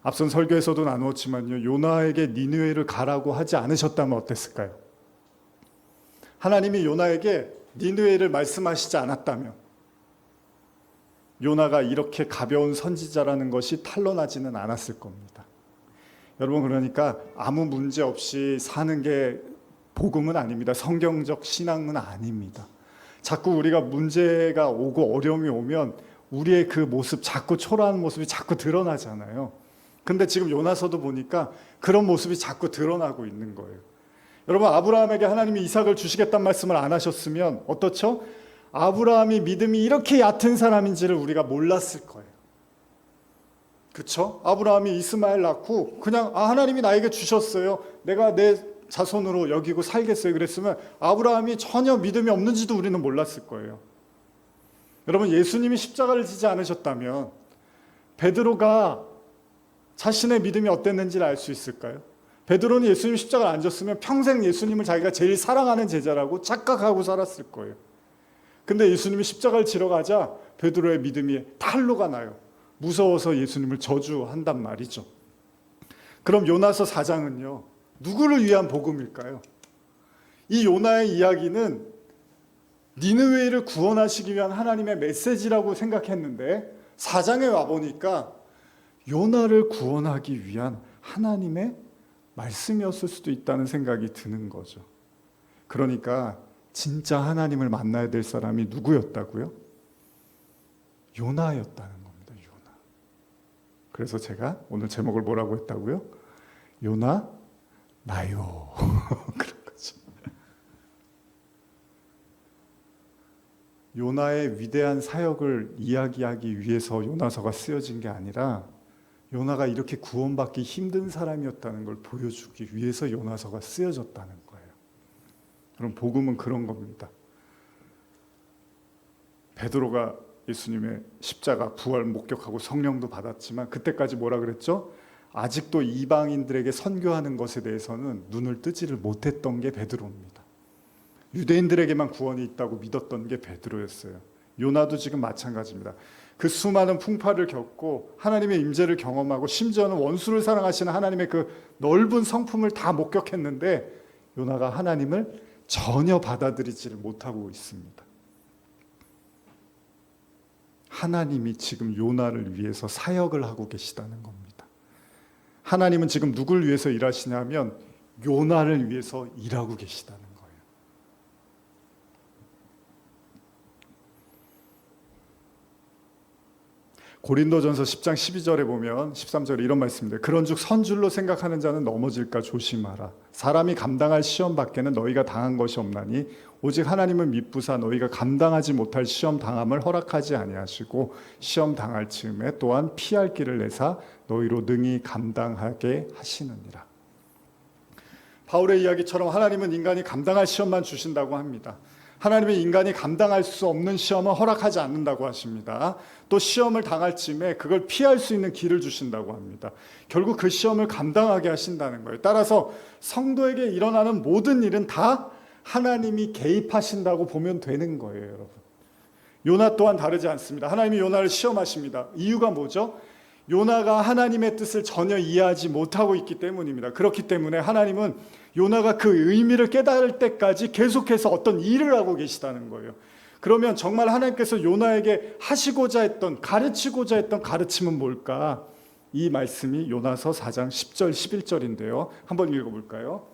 앞선 설교에서도 나누었지만요, 요나에게 니느웨이를 가라고 하지 않으셨다면 어땠을까요? 하나님이 요나에게 니느웨이를 말씀하시지 않았다면 요나가 이렇게 가벼운 선지자라는 것이 탄로나지는 않았을 겁니다. 여러분, 그러니까 아무 문제 없이 사는 게 복음은 아닙니다. 성경적 신앙은 아닙니다. 자꾸 우리가 문제가 오고 어려움이 오면 우리의 그 모습, 자꾸 초라한 모습이 자꾸 드러나잖아요. 근데 지금 요나서도 보니까 그런 모습이 자꾸 드러나고 있는 거예요. 여러분, 아브라함에게 하나님이 이삭을 주시겠다는 말씀을 안 하셨으면 어떻죠? 아브라함이 믿음이 이렇게 얕은 사람인지를 우리가 몰랐을 거예요. 그렇죠? 아브라함이 이스마엘 낳고 그냥 하나님이 나에게 주셨어요, 내가 내 자손으로 여기고 살겠어요, 그랬으면 아브라함이 전혀 믿음이 없는지도 우리는 몰랐을 거예요. 여러분, 예수님이 십자가를 지지 않으셨다면 베드로가 자신의 믿음이 어땠는지를 알 수 있을까요? 베드로는 예수님 십자가를 안 졌으면 평생 예수님을 자기가 제일 사랑하는 제자라고 착각하고 살았을 거예요. 근데 예수님이 십자가를 지러 가자 베드로의 믿음이 탈로가 나요. 무서워서 예수님을 저주한단 말이죠. 그럼 요나서 4장은요, 누구를 위한 복음일까요? 이 요나의 이야기는 니느웨이를 구원하시기 위한 하나님의 메시지라고 생각했는데 4장에 와보니까 요나를 구원하기 위한 하나님의 말씀이었을 수도 있다는 생각이 드는 거죠. 그러니까 진짜 하나님을 만나야 될 사람이 누구였다고요? 요나였다는 겁니다. 요나. 그래서 제가 오늘 제목을 뭐라고 했다고요? 요나 나요. 그런 거죠. 요나의 위대한 사역을 이야기하기 위해서 요나서가 쓰여진 게 아니라 요나가 이렇게 구원받기 힘든 사람이었다는 걸 보여주기 위해서 요나서가 쓰여졌다는 거예요. 그럼 복음은 그런 겁니다. 베드로가 예수님의 십자가 부활 목격하고 성령도 받았지만 그때까지 뭐라 그랬죠? 아직도 이방인들에게 선교하는 것에 대해서는 눈을 뜨지를 못했던 게 베드로입니다. 유대인들에게만 구원이 있다고 믿었던 게 베드로였어요. 요나도 지금 마찬가지입니다. 그 수많은 풍파를 겪고 하나님의 임재를 경험하고 심지어는 원수를 사랑하시는 하나님의 그 넓은 성품을 다 목격했는데 요나가 하나님을 전혀 받아들이지를 못하고 있습니다. 하나님이 지금 요나를 위해서 사역을 하고 계시다는 겁니다. 하나님은 지금 누굴 위해서 일하시냐면 요나를 위해서 일하고 계시다는 거예요. 고린도전서 10장 12절에 보면 13절에 이런 말씀입니다. 그런즉 선줄로 생각하는 자는 넘어질까 조심하라. 사람이 감당할 시험 밖에는 너희가 당한 것이 없나니 오직 하나님은 미쁘사 너희가 감당하지 못할 시험 당함을 허락하지 아니하시고 시험 당할 즈음에 또한 피할 길을 내사 너희로 능히 감당하게 하시느니라. 바울의 이야기처럼 하나님은 인간이 감당할 시험만 주신다고 합니다. 하나님은 인간이 감당할 수 없는 시험은 허락하지 않는다고 하십니다. 또 시험을 당할 쯤에 그걸 피할 수 있는 길을 주신다고 합니다. 결국 그 시험을 감당하게 하신다는 거예요. 따라서 성도에게 일어나는 모든 일은 다 하나님이 개입하신다고 보면 되는 거예요, 여러분. 요나 또한 다르지 않습니다. 하나님이 요나를 시험하십니다. 이유가 뭐죠? 요나가 하나님의 뜻을 전혀 이해하지 못하고 있기 때문입니다. 그렇기 때문에 하나님은 요나가 그 의미를 깨달을 때까지 계속해서 어떤 일을 하고 계시다는 거예요. 그러면 정말 하나님께서 요나에게 하시고자 했던, 가르치고자 했던 가르침은 뭘까? 이 말씀이 요나서 4장 10절 11절인데요. 한번 읽어볼까요?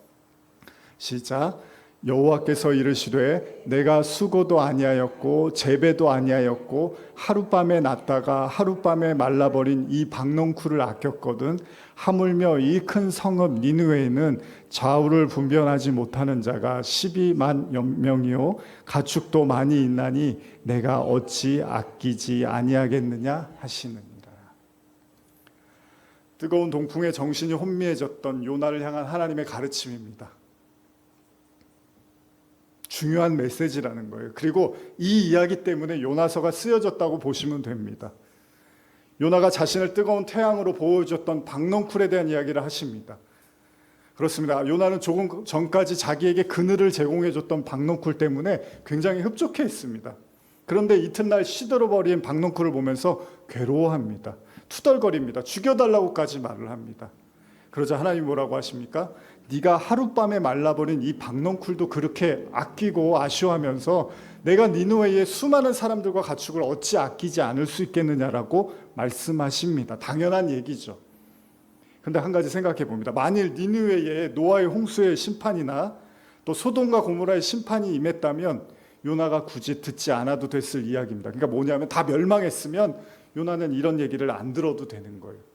시작. 여호와께서 이르시되 내가 수고도 아니하였고 재배도 아니하였고 하룻밤에 났다가 하룻밤에 말라버린 이 박농쿨을 아꼈거든 하물며 이 큰 성읍 니느웨에는 좌우를 분별하지 못하는 자가 12만 명이요 가축도 많이 있나니 내가 어찌 아끼지 아니하겠느냐 하시느니라. 뜨거운 동풍에 정신이 혼미해졌던 요나를 향한 하나님의 가르침입니다. 중요한 메시지라는 거예요. 그리고 이 이야기 때문에 요나서가 쓰여졌다고 보시면 됩니다. 요나가 자신을 뜨거운 태양으로 보여줬던 박넝쿨에 대한 이야기를 하십니다. 그렇습니다. 요나는 조금 전까지 자기에게 그늘을 제공해줬던 박넝쿨 때문에 굉장히 흡족해했습니다. 그런데 이튿날 시들어버린 박넝쿨을 보면서 괴로워합니다. 투덜거립니다. 죽여달라고까지 말을 합니다. 그러자 하나님이 뭐라고 하십니까? 네가 하룻밤에 말라버린 이 박넝쿨도 그렇게 아끼고 아쉬워하면서 내가 니느웨의 수많은 사람들과 가축을 어찌 아끼지 않을 수 있겠느냐라고 말씀하십니다. 당연한 얘기죠. 그런데 한 가지 생각해 봅니다. 만일 니느웨에 노아의 홍수의 심판이나 또 소돔과 고모라의 심판이 임했다면 요나가 굳이 듣지 않아도 됐을 이야기입니다. 그러니까 뭐냐면 다 멸망했으면 요나는 이런 얘기를 안 들어도 되는 거예요.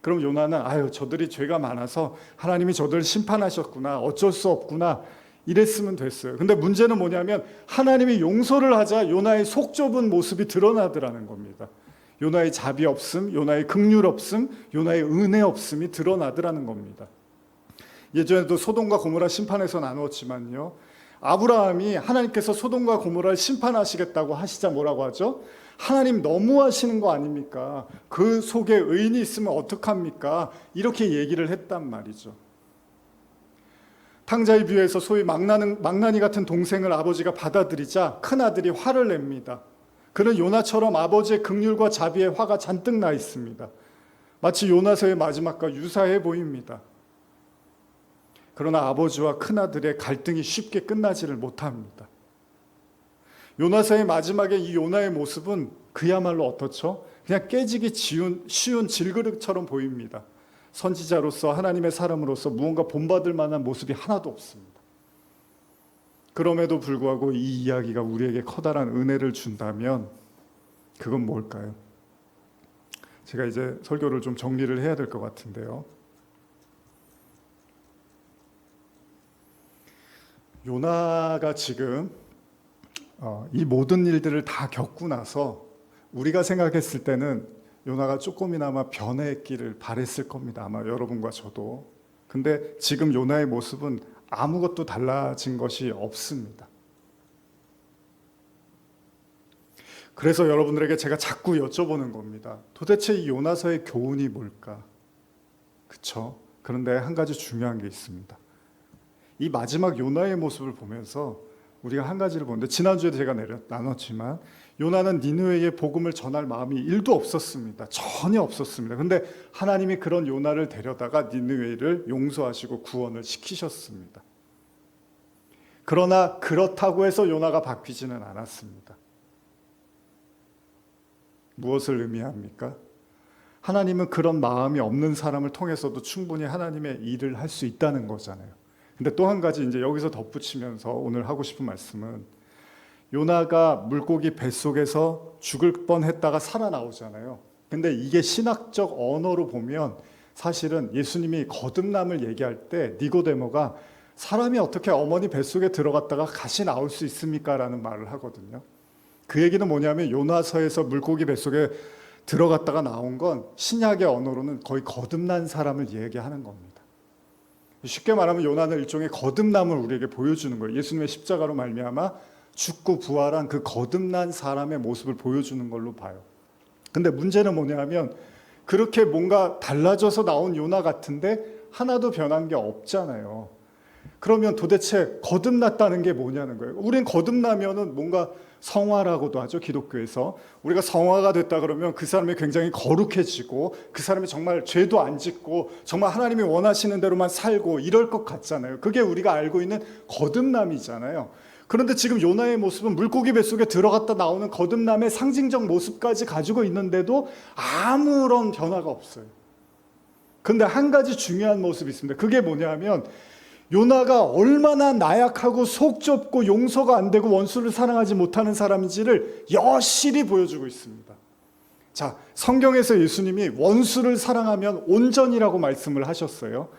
그럼 요나는 저들이 죄가 많아서 하나님이 저들을 심판하셨구나, 어쩔 수 없구나 이랬으면 됐어요. 근데 문제는 뭐냐면 하나님이 용서를 하자 요나의 속 좁은 모습이 드러나더라는 겁니다. 요나의 자비 없음, 요나의 긍휼 없음, 요나의 은혜 없음이 드러나더라는 겁니다. 예전에도 소돔과 고모라 심판에서 나누었지만요, 아브라함이 하나님께서 소돔과 고모라를 심판하시겠다고 하시자 뭐라고 하죠? 하나님 너무하시는 거 아닙니까? 그 속에 의인이 있으면 어떡합니까? 이렇게 얘기를 했단 말이죠. 탕자의 비유에서 소위 망나니 같은 동생을 아버지가 받아들이자 큰아들이 화를 냅니다. 그는 요나처럼 아버지의 긍휼과 자비에 화가 잔뜩 나 있습니다. 마치 요나서의 마지막과 유사해 보입니다. 그러나 아버지와 큰아들의 갈등이 쉽게 끝나지를 못합니다. 요나서의 마지막에 이 요나의 모습은 그야말로 어떻죠? 그냥 깨지기 쉬운 질그릇처럼 보입니다. 선지자로서 하나님의 사람으로서 무언가 본받을 만한 모습이 하나도 없습니다. 그럼에도 불구하고 이 이야기가 우리에게 커다란 은혜를 준다면 그건 뭘까요? 제가 이제 설교를 좀 정리를 해야 될 것 같은데요. 요나가 지금 이 모든 일들을 다 겪고 나서 우리가 생각했을 때는 요나가 조금이나마 변했기를 바랬을 겁니다. 아마 여러분과 저도. 근데 지금 요나의 모습은 아무것도 달라진 것이 없습니다. 그래서 여러분들에게 제가 자꾸 여쭤보는 겁니다. 도대체 이 요나서의 교훈이 뭘까? 그쵸? 그런데 한 가지 중요한 게 있습니다. 이 마지막 요나의 모습을 보면서 우리가 한 가지를 보는데, 지난주에 제가 나눴지만 요나는 니느웨에 복음을 전할 마음이 1도 없었습니다. 전혀 없었습니다. 근데 하나님이 그런 요나를 데려다가 니느웨를 용서하시고 구원을 시키셨습니다. 그러나 그렇다고 해서 요나가 바뀌지는 않았습니다. 무엇을 의미합니까? 하나님은 그런 마음이 없는 사람을 통해서도 충분히 하나님의 일을 할 수 있다는 거잖아요. 근데 또 한 가지 이제 여기서 덧붙이면서 오늘 하고 싶은 말씀은, 요나가 물고기 뱃속에서 죽을 뻔했다가 살아나오잖아요. 근데 이게 신학적 언어로 보면 사실은 예수님이 거듭남을 얘기할 때 니고데모가 사람이 어떻게 어머니 뱃속에 들어갔다가 다시 나올 수 있습니까? 라는 말을 하거든요. 그 얘기는 뭐냐면 요나서에서 물고기 뱃속에 들어갔다가 나온 건 신약의 언어로는 거의 거듭난 사람을 얘기하는 겁니다. 쉽게 말하면 요나는 일종의 거듭남을 우리에게 보여주는 거예요. 예수님의 십자가로 말미암아 죽고 부활한 그 거듭난 사람의 모습을 보여주는 걸로 봐요. 근데 문제는 뭐냐면 그렇게 뭔가 달라져서 나온 요나 같은데 하나도 변한 게 없잖아요. 그러면 도대체 거듭났다는 게 뭐냐는 거예요. 우린 거듭나면은 뭔가 성화라고도 하죠, 기독교에서. 우리가 성화가 됐다 그러면 그 사람이 굉장히 거룩해지고 그 사람이 정말 죄도 안 짓고 정말 하나님이 원하시는 대로만 살고 이럴 것 같잖아요. 그게 우리가 알고 있는 거듭남이잖아요. 그런데 지금 요나의 모습은 물고기 뱃속에 들어갔다 나오는 거듭남의 상징적 모습까지 가지고 있는데도 아무런 변화가 없어요. 그런데 한 가지 중요한 모습이 있습니다. 그게 뭐냐면 요나가 얼마나 나약하고 속 좁고 용서가 안 되고 원수를 사랑하지 못하는 사람인지를 여실히 보여주고 있습니다. 자, 성경에서 예수님이 원수를 사랑하면 온전이라고 말씀을 하셨어요.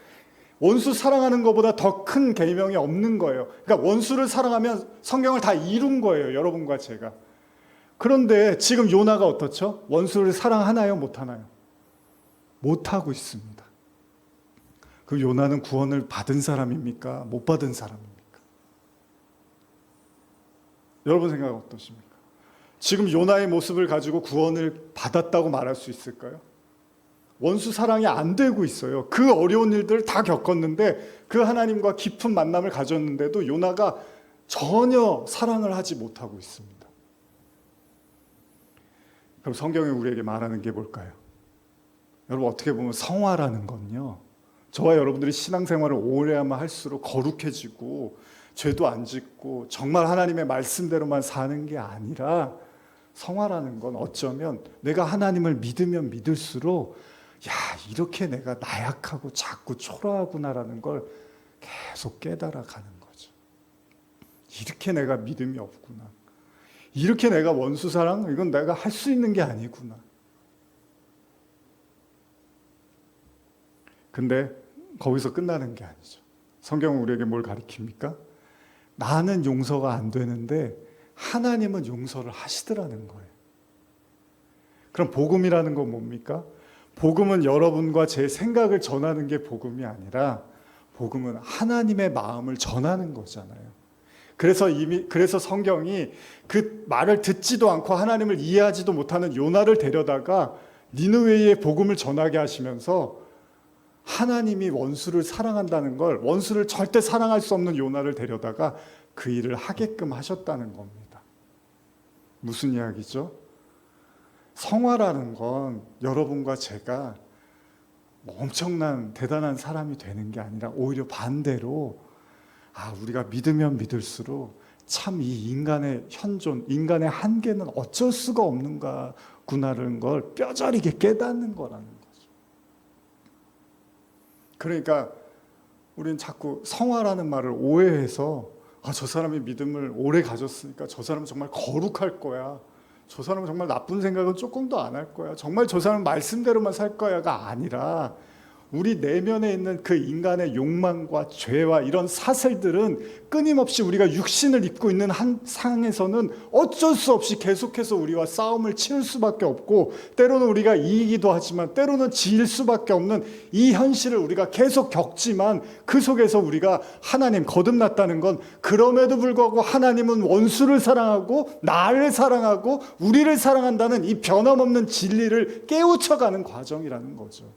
원수 사랑하는 것보다 더 큰 계명이 없는 거예요. 그러니까 원수를 사랑하면 성경을 다 이룬 거예요, 여러분과 제가. 그런데 지금 요나가 어떻죠? 원수를 사랑하나요, 못하나요? 못하고 있습니다. 그 요나는 구원을 받은 사람입니까? 못 받은 사람입니까? 여러분 생각 어떠십니까? 지금 요나의 모습을 가지고 구원을 받았다고 말할 수 있을까요? 원수 사랑이 안 되고 있어요. 그 어려운 일들을 다 겪었는데 그 하나님과 깊은 만남을 가졌는데도 요나가 전혀 사랑을 하지 못하고 있습니다. 그럼 성경이 우리에게 말하는 게 뭘까요? 여러분, 어떻게 보면 성화라는 건요, 저와 여러분들이 신앙생활을 오래 하면 할수록 거룩해지고 죄도 안 짓고 정말 하나님의 말씀대로만 사는 게 아니라, 성화라는 건 어쩌면 내가 하나님을 믿으면 믿을수록 야, 이렇게 내가 나약하고 작고 초라하구나라는 걸 계속 깨달아가는 거죠. 이렇게 내가 믿음이 없구나. 이렇게 내가 원수 사랑, 이건 내가 할 수 있는 게 아니구나. 근데 거기서 끝나는 게 아니죠. 성경은 우리에게 뭘 가르칩니까? 나는 용서가 안 되는데 하나님은 용서를 하시더라는 거예요. 그럼 복음이라는 건 뭡니까? 복음은 여러분과 제 생각을 전하는 게 복음이 아니라 복음은 하나님의 마음을 전하는 거잖아요. 그래서 성경이 그 말을 듣지도 않고 하나님을 이해하지도 못하는 요나를 데려다가 니느웨의 복음을 전하게 하시면서 하나님이 원수를 사랑한다는 걸, 원수를 절대 사랑할 수 없는 요나를 데려다가 그 일을 하게끔 하셨다는 겁니다. 무슨 이야기죠? 성화라는 건 여러분과 제가 엄청난 대단한 사람이 되는 게 아니라 오히려 반대로, 우리가 믿으면 믿을수록 참 이 인간의 현존, 인간의 한계는 어쩔 수가 없는가구나라는 걸 뼈저리게 깨닫는 거라는 거죠. 그러니까 우리는 자꾸 성화라는 말을 오해해서 저 사람이 믿음을 오래 가졌으니까 저 사람은 정말 거룩할 거야. 저 사람은 정말 나쁜 생각은 조금도 안 할 거야. 정말 저 사람은 말씀대로만 살 거야가 아니라 우리 내면에 있는 그 인간의 욕망과 죄와 이런 사슬들은 끊임없이 우리가 육신을 입고 있는 한 상에서는 어쩔 수 없이 계속해서 우리와 싸움을 치를 수밖에 없고, 때로는 우리가 이기기도 하지만 때로는 질 수밖에 없는 이 현실을 우리가 계속 겪지만, 그 속에서 우리가 하나님, 거듭났다는 건 그럼에도 불구하고 하나님은 원수를 사랑하고 나를 사랑하고 우리를 사랑한다는 이 변함없는 진리를 깨우쳐가는 과정이라는 거죠.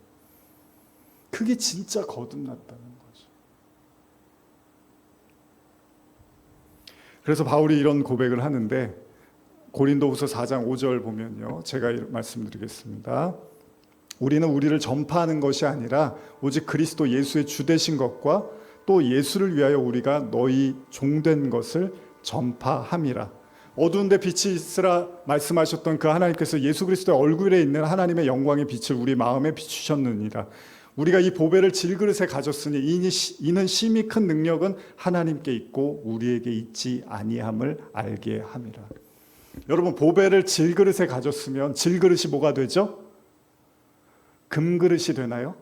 그게 진짜 거듭났다는 거죠. 그래서 바울이 이런 고백을 하는데, 고린도후서 4장 5절 보면요, 제가 말씀드리겠습니다. 우리는 우리를 전파하는 것이 아니라 오직 그리스도 예수의 주 되신 것과 또 예수를 위하여 우리가 너희 종된 것을 전파함이라. 어두운데 빛이 있으라 말씀하셨던 그 하나님께서 예수 그리스도의 얼굴에 있는 하나님의 영광의 빛을 우리 마음에 비추셨느니라. 우리가 이 보배를 질그릇에 가졌으니 이는 심히 큰 능력은 하나님께 있고 우리에게 있지 아니함을 알게 함이라. 여러분, 보배를 질그릇에 가졌으면 질그릇이 뭐가 되죠? 금그릇이 되나요?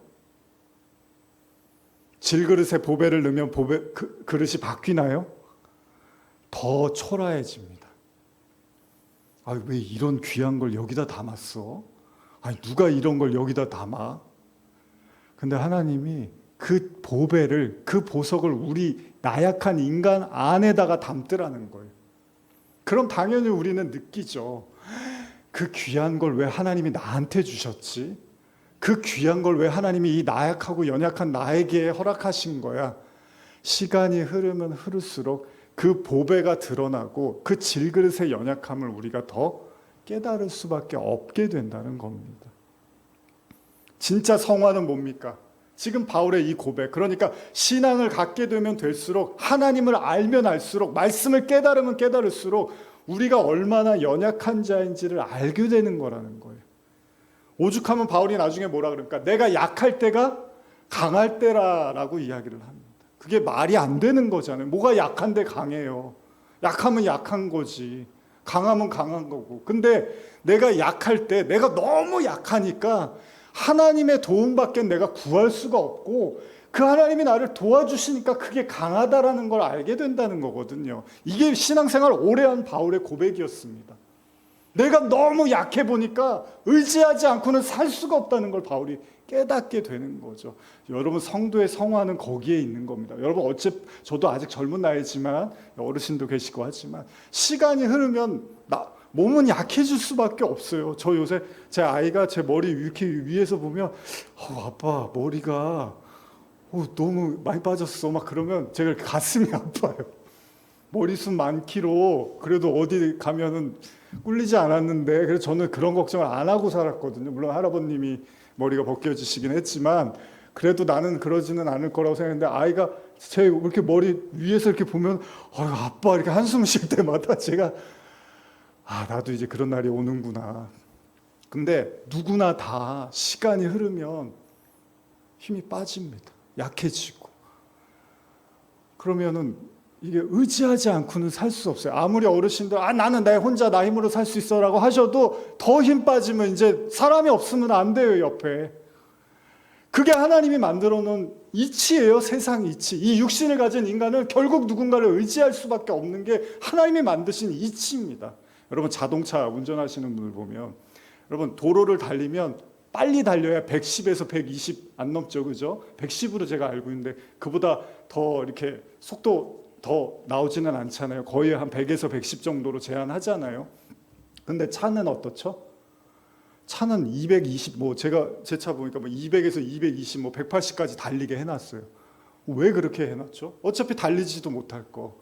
질그릇에 보배를 넣으면 그릇이 바뀌나요? 더 초라해집니다. 왜 이런 귀한 걸 여기다 담았어? 누가 이런 걸 여기다 담아? 근데 하나님이 그 보배를, 그 보석을 우리 나약한 인간 안에다가 담더라는 거예요. 그럼 당연히 우리는 느끼죠. 그 귀한 걸 왜 하나님이 나한테 주셨지? 그 귀한 걸 왜 하나님이 이 나약하고 연약한 나에게 허락하신 거야? 시간이 흐르면 흐를수록 그 보배가 드러나고 그 질그릇의 연약함을 우리가 더 깨달을 수밖에 없게 된다는 겁니다. 진짜 성화는 뭡니까? 지금 바울의 이 고백, 그러니까 신앙을 갖게 되면 될수록, 하나님을 알면 알수록, 말씀을 깨달으면 깨달을수록 우리가 얼마나 연약한 자인지를 알게 되는 거라는 거예요. 오죽하면 바울이 나중에 뭐라 그럴까? 내가 약할 때가 강할 때라라고 이야기를 합니다. 그게 말이 안 되는 거잖아요. 뭐가 약한데 강해요? 약하면 약한 거지. 강하면 강한 거고. 근데 내가 약할 때, 내가 너무 약하니까 하나님의 도움밖에 내가 구할 수가 없고, 그 하나님이 나를 도와주시니까 그게 강하다라는 걸 알게 된다는 거거든요. 이게 신앙생활 오래 한 바울의 고백이었습니다. 내가 너무 약해 보니까 의지하지 않고는 살 수가 없다는 걸 바울이 깨닫게 되는 거죠. 여러분, 성도의 성화는 거기에 있는 겁니다. 여러분, 저도 아직 젊은 나이지만, 어르신도 계시고 하지만, 시간이 흐르면 몸은 약해질 수밖에 없어요. 저 요새 제 아이가 제 머리 이렇게 위에서 보면 아빠 머리가 너무 많이 빠졌어 막 그러면 제가 가슴이 아파요. 머리숱 많기로 그래도 어디 가면은 꿀리지 않았는데, 그래서 저는 그런 걱정을 안 하고 살았거든요. 물론 할아버님이 머리가 벗겨지시긴 했지만 그래도 나는 그러지는 않을 거라고 생각했는데, 아이가 제 이렇게 머리 위에서 이렇게 보면 아빠 이렇게 한숨 쉴 때마다 제가 나도 이제 그런 날이 오는구나. 근데 누구나 다 시간이 흐르면 힘이 빠집니다. 약해지고. 그러면은 이게 의지하지 않고는 살 수 없어요. 아무리 어르신들 나는 나 혼자 나 힘으로 살 수 있어라고 하셔도 더 힘 빠지면 이제 사람이 없으면 안 돼요, 옆에. 그게 하나님이 만들어 놓은 이치예요. 세상 이치. 이 육신을 가진 인간은 결국 누군가를 의지할 수밖에 없는 게 하나님이 만드신 이치입니다. 여러분, 자동차 운전하시는 분을 보면, 여러분 도로를 달리면 빨리 달려야 110에서 120 안 넘죠, 그죠? 110으로 제가 알고 있는데 그보다 더 이렇게 속도 더 나오지는 않잖아요. 거의 한 100에서 110 정도로 제한하잖아요. 근데 차는 어떻죠? 차는 220, 제가 제 차 보니까 200에서 220, 180까지 달리게 해놨어요. 왜 그렇게 해놨죠? 어차피 달리지도 못할 거.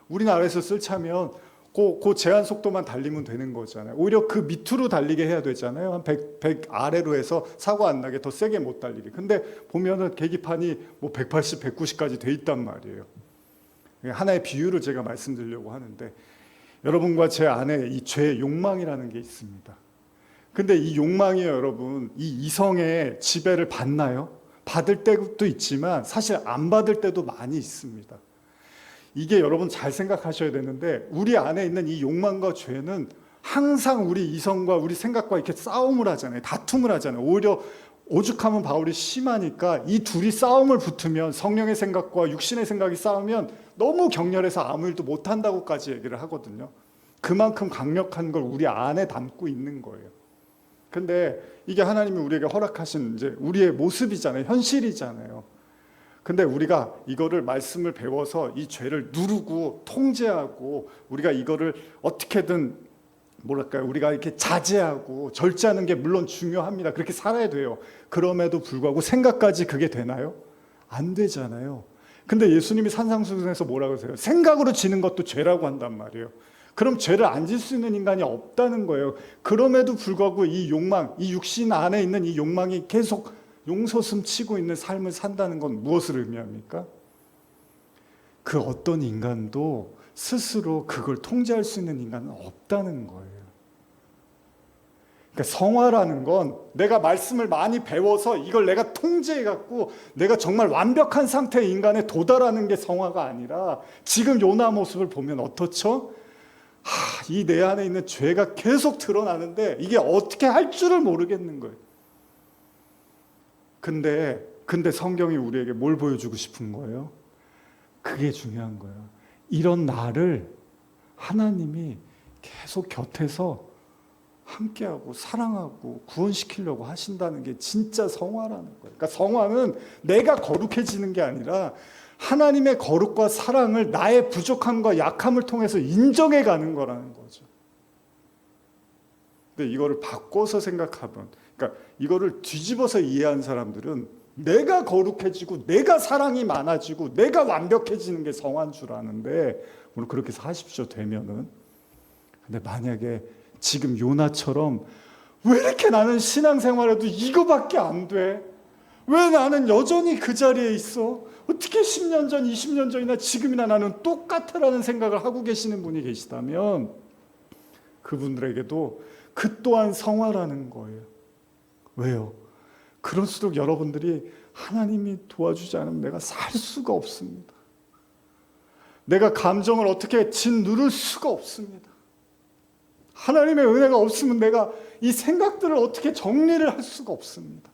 우리나라에서 쓸 차면 그 제한 속도만 달리면 되는 거잖아요. 오히려 그 밑으로 달리게 해야 되잖아요. 한 100 아래로 해서 사고 안 나게 더 세게 못 달리게. 근데 보면은 계기판이 180, 190까지 돼 있단 말이에요. 하나의 비유를 제가 말씀드리려고 하는데, 여러분과 제 안에 이 죄의 욕망이라는 게 있습니다. 근데 이 욕망이 여러분, 이 이성의 지배를 받나요? 받을 때도 있지만 사실 안 받을 때도 많이 있습니다. 이게 여러분 잘 생각하셔야 되는데, 우리 안에 있는 이 욕망과 죄는 항상 우리 이성과 우리 생각과 이렇게 싸움을 하잖아요. 다툼을 하잖아요. 오히려 오죽하면 바울이 심하니까 이 둘이 싸움을 붙으면, 성령의 생각과 육신의 생각이 싸우면 너무 격렬해서 아무 일도 못한다고까지 얘기를 하거든요. 그만큼 강력한 걸 우리 안에 담고 있는 거예요. 근데 이게 하나님이 우리에게 허락하신 이제 우리의 모습이잖아요. 현실이잖아요. 근데 우리가 이거를 말씀을 배워서 이 죄를 누르고 통제하고, 우리가 이거를 어떻게든 뭐랄까요, 우리가 이렇게 자제하고 절제하는 게 물론 중요합니다. 그렇게 살아야 돼요. 그럼에도 불구하고 생각까지 그게 되나요? 안 되잖아요. 근데 예수님이 산상수훈에서 뭐라고 하세요? 생각으로 지는 것도 죄라고 한단 말이에요. 그럼 죄를 안 질 수 있는 인간이 없다는 거예요. 그럼에도 불구하고 이 욕망, 이 육신 안에 있는 이 욕망이 계속 용솟음 치고 있는 삶을 산다는 건 무엇을 의미합니까? 그 어떤 인간도 스스로 그걸 통제할 수 있는 인간은 없다는 거예요. 그러니까 성화라는 건 내가 말씀을 많이 배워서 이걸 내가 통제해갖고 내가 정말 완벽한 상태의 인간에 도달하는 게 성화가 아니라, 지금 요나 모습을 보면 어떻죠? 이 내 안에 있는 죄가 계속 드러나는데 이게 어떻게 할 줄을 모르겠는 거예요. 근데 성경이 우리에게 뭘 보여주고 싶은 거예요? 그게 중요한 거예요. 이런 나를 하나님이 계속 곁에서 함께하고 사랑하고 구원시키려고 하신다는 게 진짜 성화라는 거예요. 그러니까 성화는 내가 거룩해지는 게 아니라 하나님의 거룩과 사랑을 나의 부족함과 약함을 통해서 인정해 가는 거라는 거죠. 근데 이거를 바꿔서 생각하면, 그러니까 이거를 뒤집어서 이해한 사람들은 내가 거룩해지고 내가 사랑이 많아지고 내가 완벽해지는 게 성화인 줄 아는데, 물론 그렇게 사십시오 되면은. 근데 만약에 지금 요나처럼 왜 이렇게 나는 신앙생활에도 이거밖에 안 돼? 왜 나는 여전히 그 자리에 있어? 어떻게 10년 전, 20년 전이나 지금이나 나는 똑같아라는 생각을 하고 계시는 분이 계시다면, 그분들에게도 그 또한 성화라는 거예요. 왜요? 그럴수록 여러분들이 하나님이 도와주지 않으면 내가 살 수가 없습니다. 내가 감정을 어떻게 짓누를 수가 없습니다. 하나님의 은혜가 없으면 내가 이 생각들을 어떻게 정리를 할 수가 없습니다.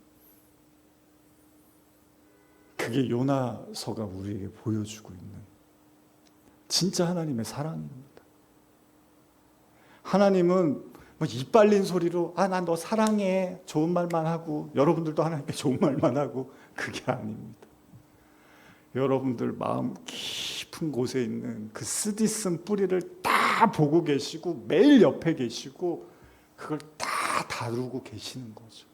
그게 요나서가 우리에게 보여주고 있는 진짜 하나님의 사랑입니다. 하나님은 뭐 이빨린 소리로 난 너 사랑해 좋은 말만 하고, 여러분들도 하나님께 좋은 말만 하고, 그게 아닙니다. 여러분들 마음 깊은 곳에 있는 그 쓰디쓴 뿌리를 다 보고 계시고 매일 옆에 계시고 그걸 다 다루고 계시는 거죠.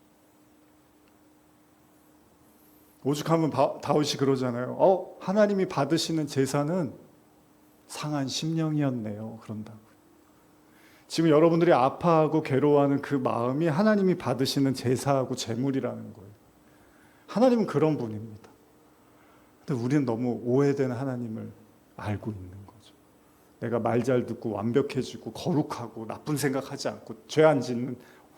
오죽하면 다윗이 그러잖아요. 하나님이 받으시는 제사는 상한 심령이었네요. 그런다고. 지금 여러분들이 아파하고 괴로워하는 그 마음이 하나님이 받으시는 제사하고 제물이라는 거예요. 하나님은 그런 분입니다. 근데 우리는 너무 오해된 하나님을 알고 있는 거죠. 내가 말 잘 듣고 완벽해지고 거룩하고 나쁜 생각하지 않고 죄 안 짓는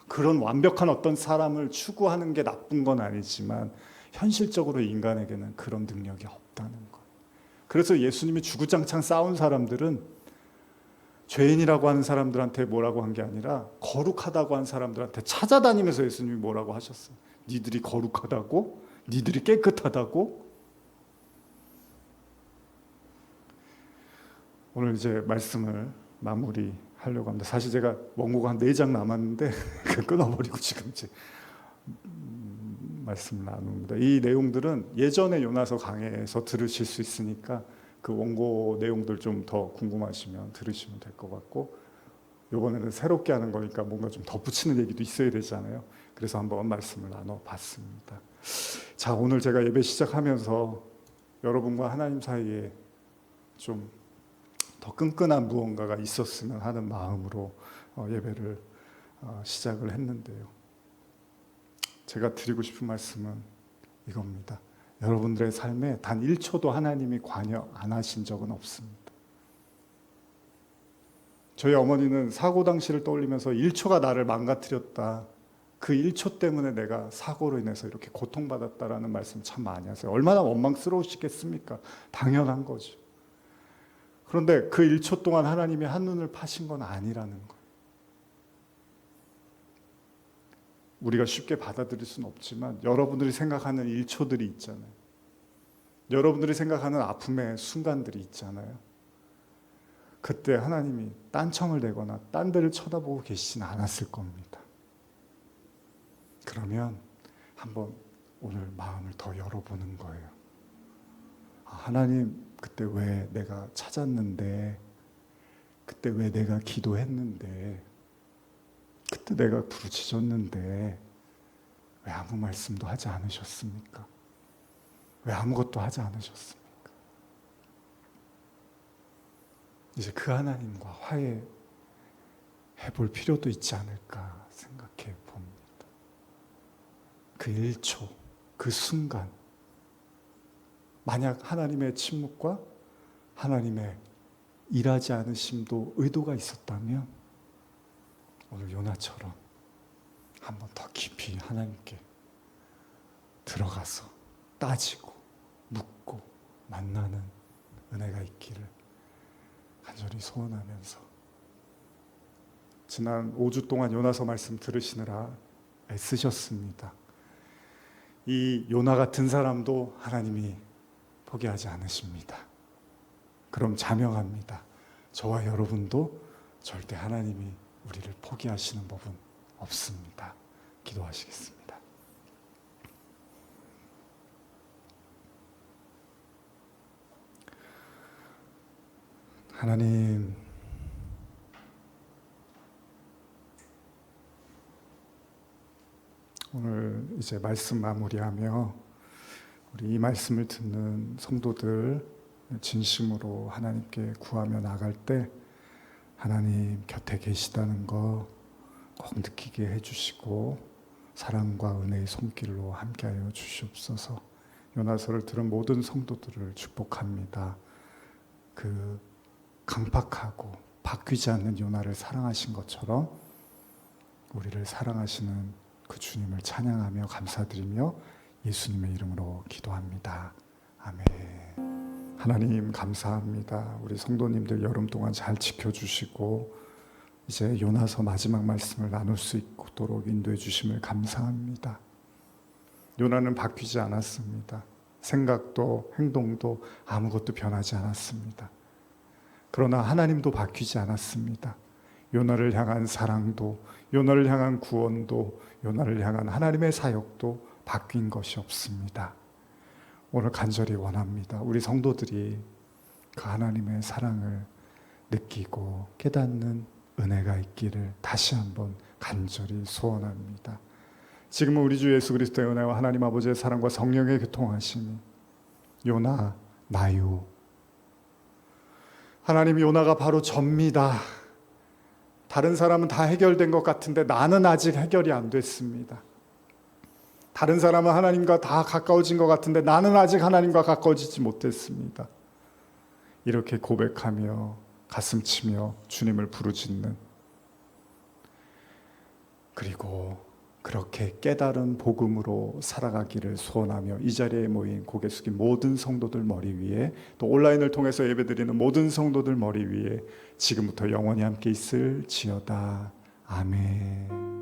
그런 완벽한 어떤 사람을 추구하는 게 나쁜 건 아니지만, 현실적으로 인간에게는 그런 능력이 없다는 거예요. 그래서 예수님이 주구장창 싸운 사람들은 죄인이라고 하는 사람들한테 뭐라고 한 게 아니라 거룩하다고 한 사람들한테 찾아다니면서 예수님이 뭐라고 하셨어요? 니들이 거룩하다고? 니들이 깨끗하다고? 오늘 이제 말씀을 마무리하려고 합니다. 사실 제가 원고가 한 4장 남았는데 끊어버리고 지금 이제 말씀을 나눕니다. 이 내용들은 예전에 요나서 강해에서 들으실 수 있으니까 그 원고 내용들 좀 더 궁금하시면 들으시면 될 것 같고, 이번에는 새롭게 하는 거니까 뭔가 좀 덧붙이는 얘기도 있어야 되잖아요. 그래서 한번 말씀을 나눠봤습니다. 자, 오늘 제가 예배 시작하면서 여러분과 하나님 사이에 좀 더 끈끈한 무언가가 있었으면 하는 마음으로 예배를 시작을 했는데요. 제가 드리고 싶은 말씀은 이겁니다. 여러분들의 삶에 단 1초도 하나님이 관여 안 하신 적은 없습니다. 저희 어머니는 사고 당시를 떠올리면서 1초가 나를 망가뜨렸다, 그 1초 때문에 내가 사고로 인해서 이렇게 고통받았다라는 말씀 참 많이 하세요. 얼마나 원망스러우시겠습니까? 당연한 거죠. 그런데 그 1초 동안 하나님이 한눈을 파신 건 아니라는 거예요. 우리가 쉽게 받아들일 수는 없지만 여러분들이 생각하는 1초들이 있잖아요. 여러분들이 생각하는 아픔의 순간들이 있잖아요. 그때 하나님이 딴청을 대거나 딴 데를 쳐다보고 계시진 않았을 겁니다. 그러면 한번 오늘 마음을 더 열어보는 거예요. 하나님, 그때 왜 내가 찾았는데, 그때 왜 내가 기도했는데, 그때 내가 부르짖었는데 왜 아무 말씀도 하지 않으셨습니까? 왜 아무것도 하지 않으셨습니까? 이제 그 하나님과 화해해 볼 필요도 있지 않을까 생각해 봅니다. 그 1초, 그 순간, 만약 하나님의 침묵과 하나님의 일하지 않으심도 의도가 있었다면 오늘 요나처럼 한번 더 깊이 하나님께 들어가서 따지고 묻고 만나는 은혜가 있기를 간절히 소원하면서, 지난 5주 동안 요나서 말씀 들으시느라 애쓰셨습니다. 이 요나 같은 사람도 하나님이 포기하지 않으십니다. 그럼 자명합니다. 저와 여러분도 절대 하나님이 우리를 포기하시는 법은 없습니다. 기도하시겠습니다. 하나님, 오늘 이제 말씀 마무리하며 우리 이 말씀을 듣는 성도들 진심으로 하나님께 구하며 나갈 때 하나님 곁에 계시다는 거 꼭 느끼게 해주시고 사랑과 은혜의 손길로 함께하여 주시옵소서. 요나서를 들은 모든 성도들을 축복합니다. 그 강팍하고 바뀌지 않는 요나를 사랑하신 것처럼 우리를 사랑하시는 그 주님을 찬양하며 감사드리며 예수님의 이름으로 기도합니다. 아멘. 하나님 감사합니다. 우리 성도님들 여름 동안 잘 지켜주시고 이제 요나서 마지막 말씀을 나눌 수 있도록 인도해 주심을 감사합니다. 요나는 바뀌지 않았습니다. 생각도 행동도 아무것도 변하지 않았습니다. 그러나 하나님도 바뀌지 않았습니다. 요나를 향한 사랑도, 요나를 향한 구원도, 요나를 향한 하나님의 사역도 바뀐 것이 없습니다. 오늘 간절히 원합니다. 우리 성도들이 그 하나님의 사랑을 느끼고 깨닫는 은혜가 있기를 다시 한번 간절히 소원합니다. 지금은 우리 주 예수 그리스도의 은혜와 하나님 아버지의 사랑과 성령의 교통하심이 요나, 나요. 하나님, 요나가 바로 접니다. 다른 사람은 다 해결된 것 같은데 나는 아직 해결이 안 됐습니다. 다른 사람은 하나님과 다 가까워진 것 같은데 나는 아직 하나님과 가까워지지 못했습니다. 이렇게 고백하며 가슴치며 주님을 부르짖는, 그리고 그렇게 깨달은 복음으로 살아가기를 소원하며 이 자리에 모인 고개 숙인 모든 성도들 머리 위에, 또 온라인을 통해서 예배드리는 모든 성도들 머리 위에 지금부터 영원히 함께 있을지어다. 아멘.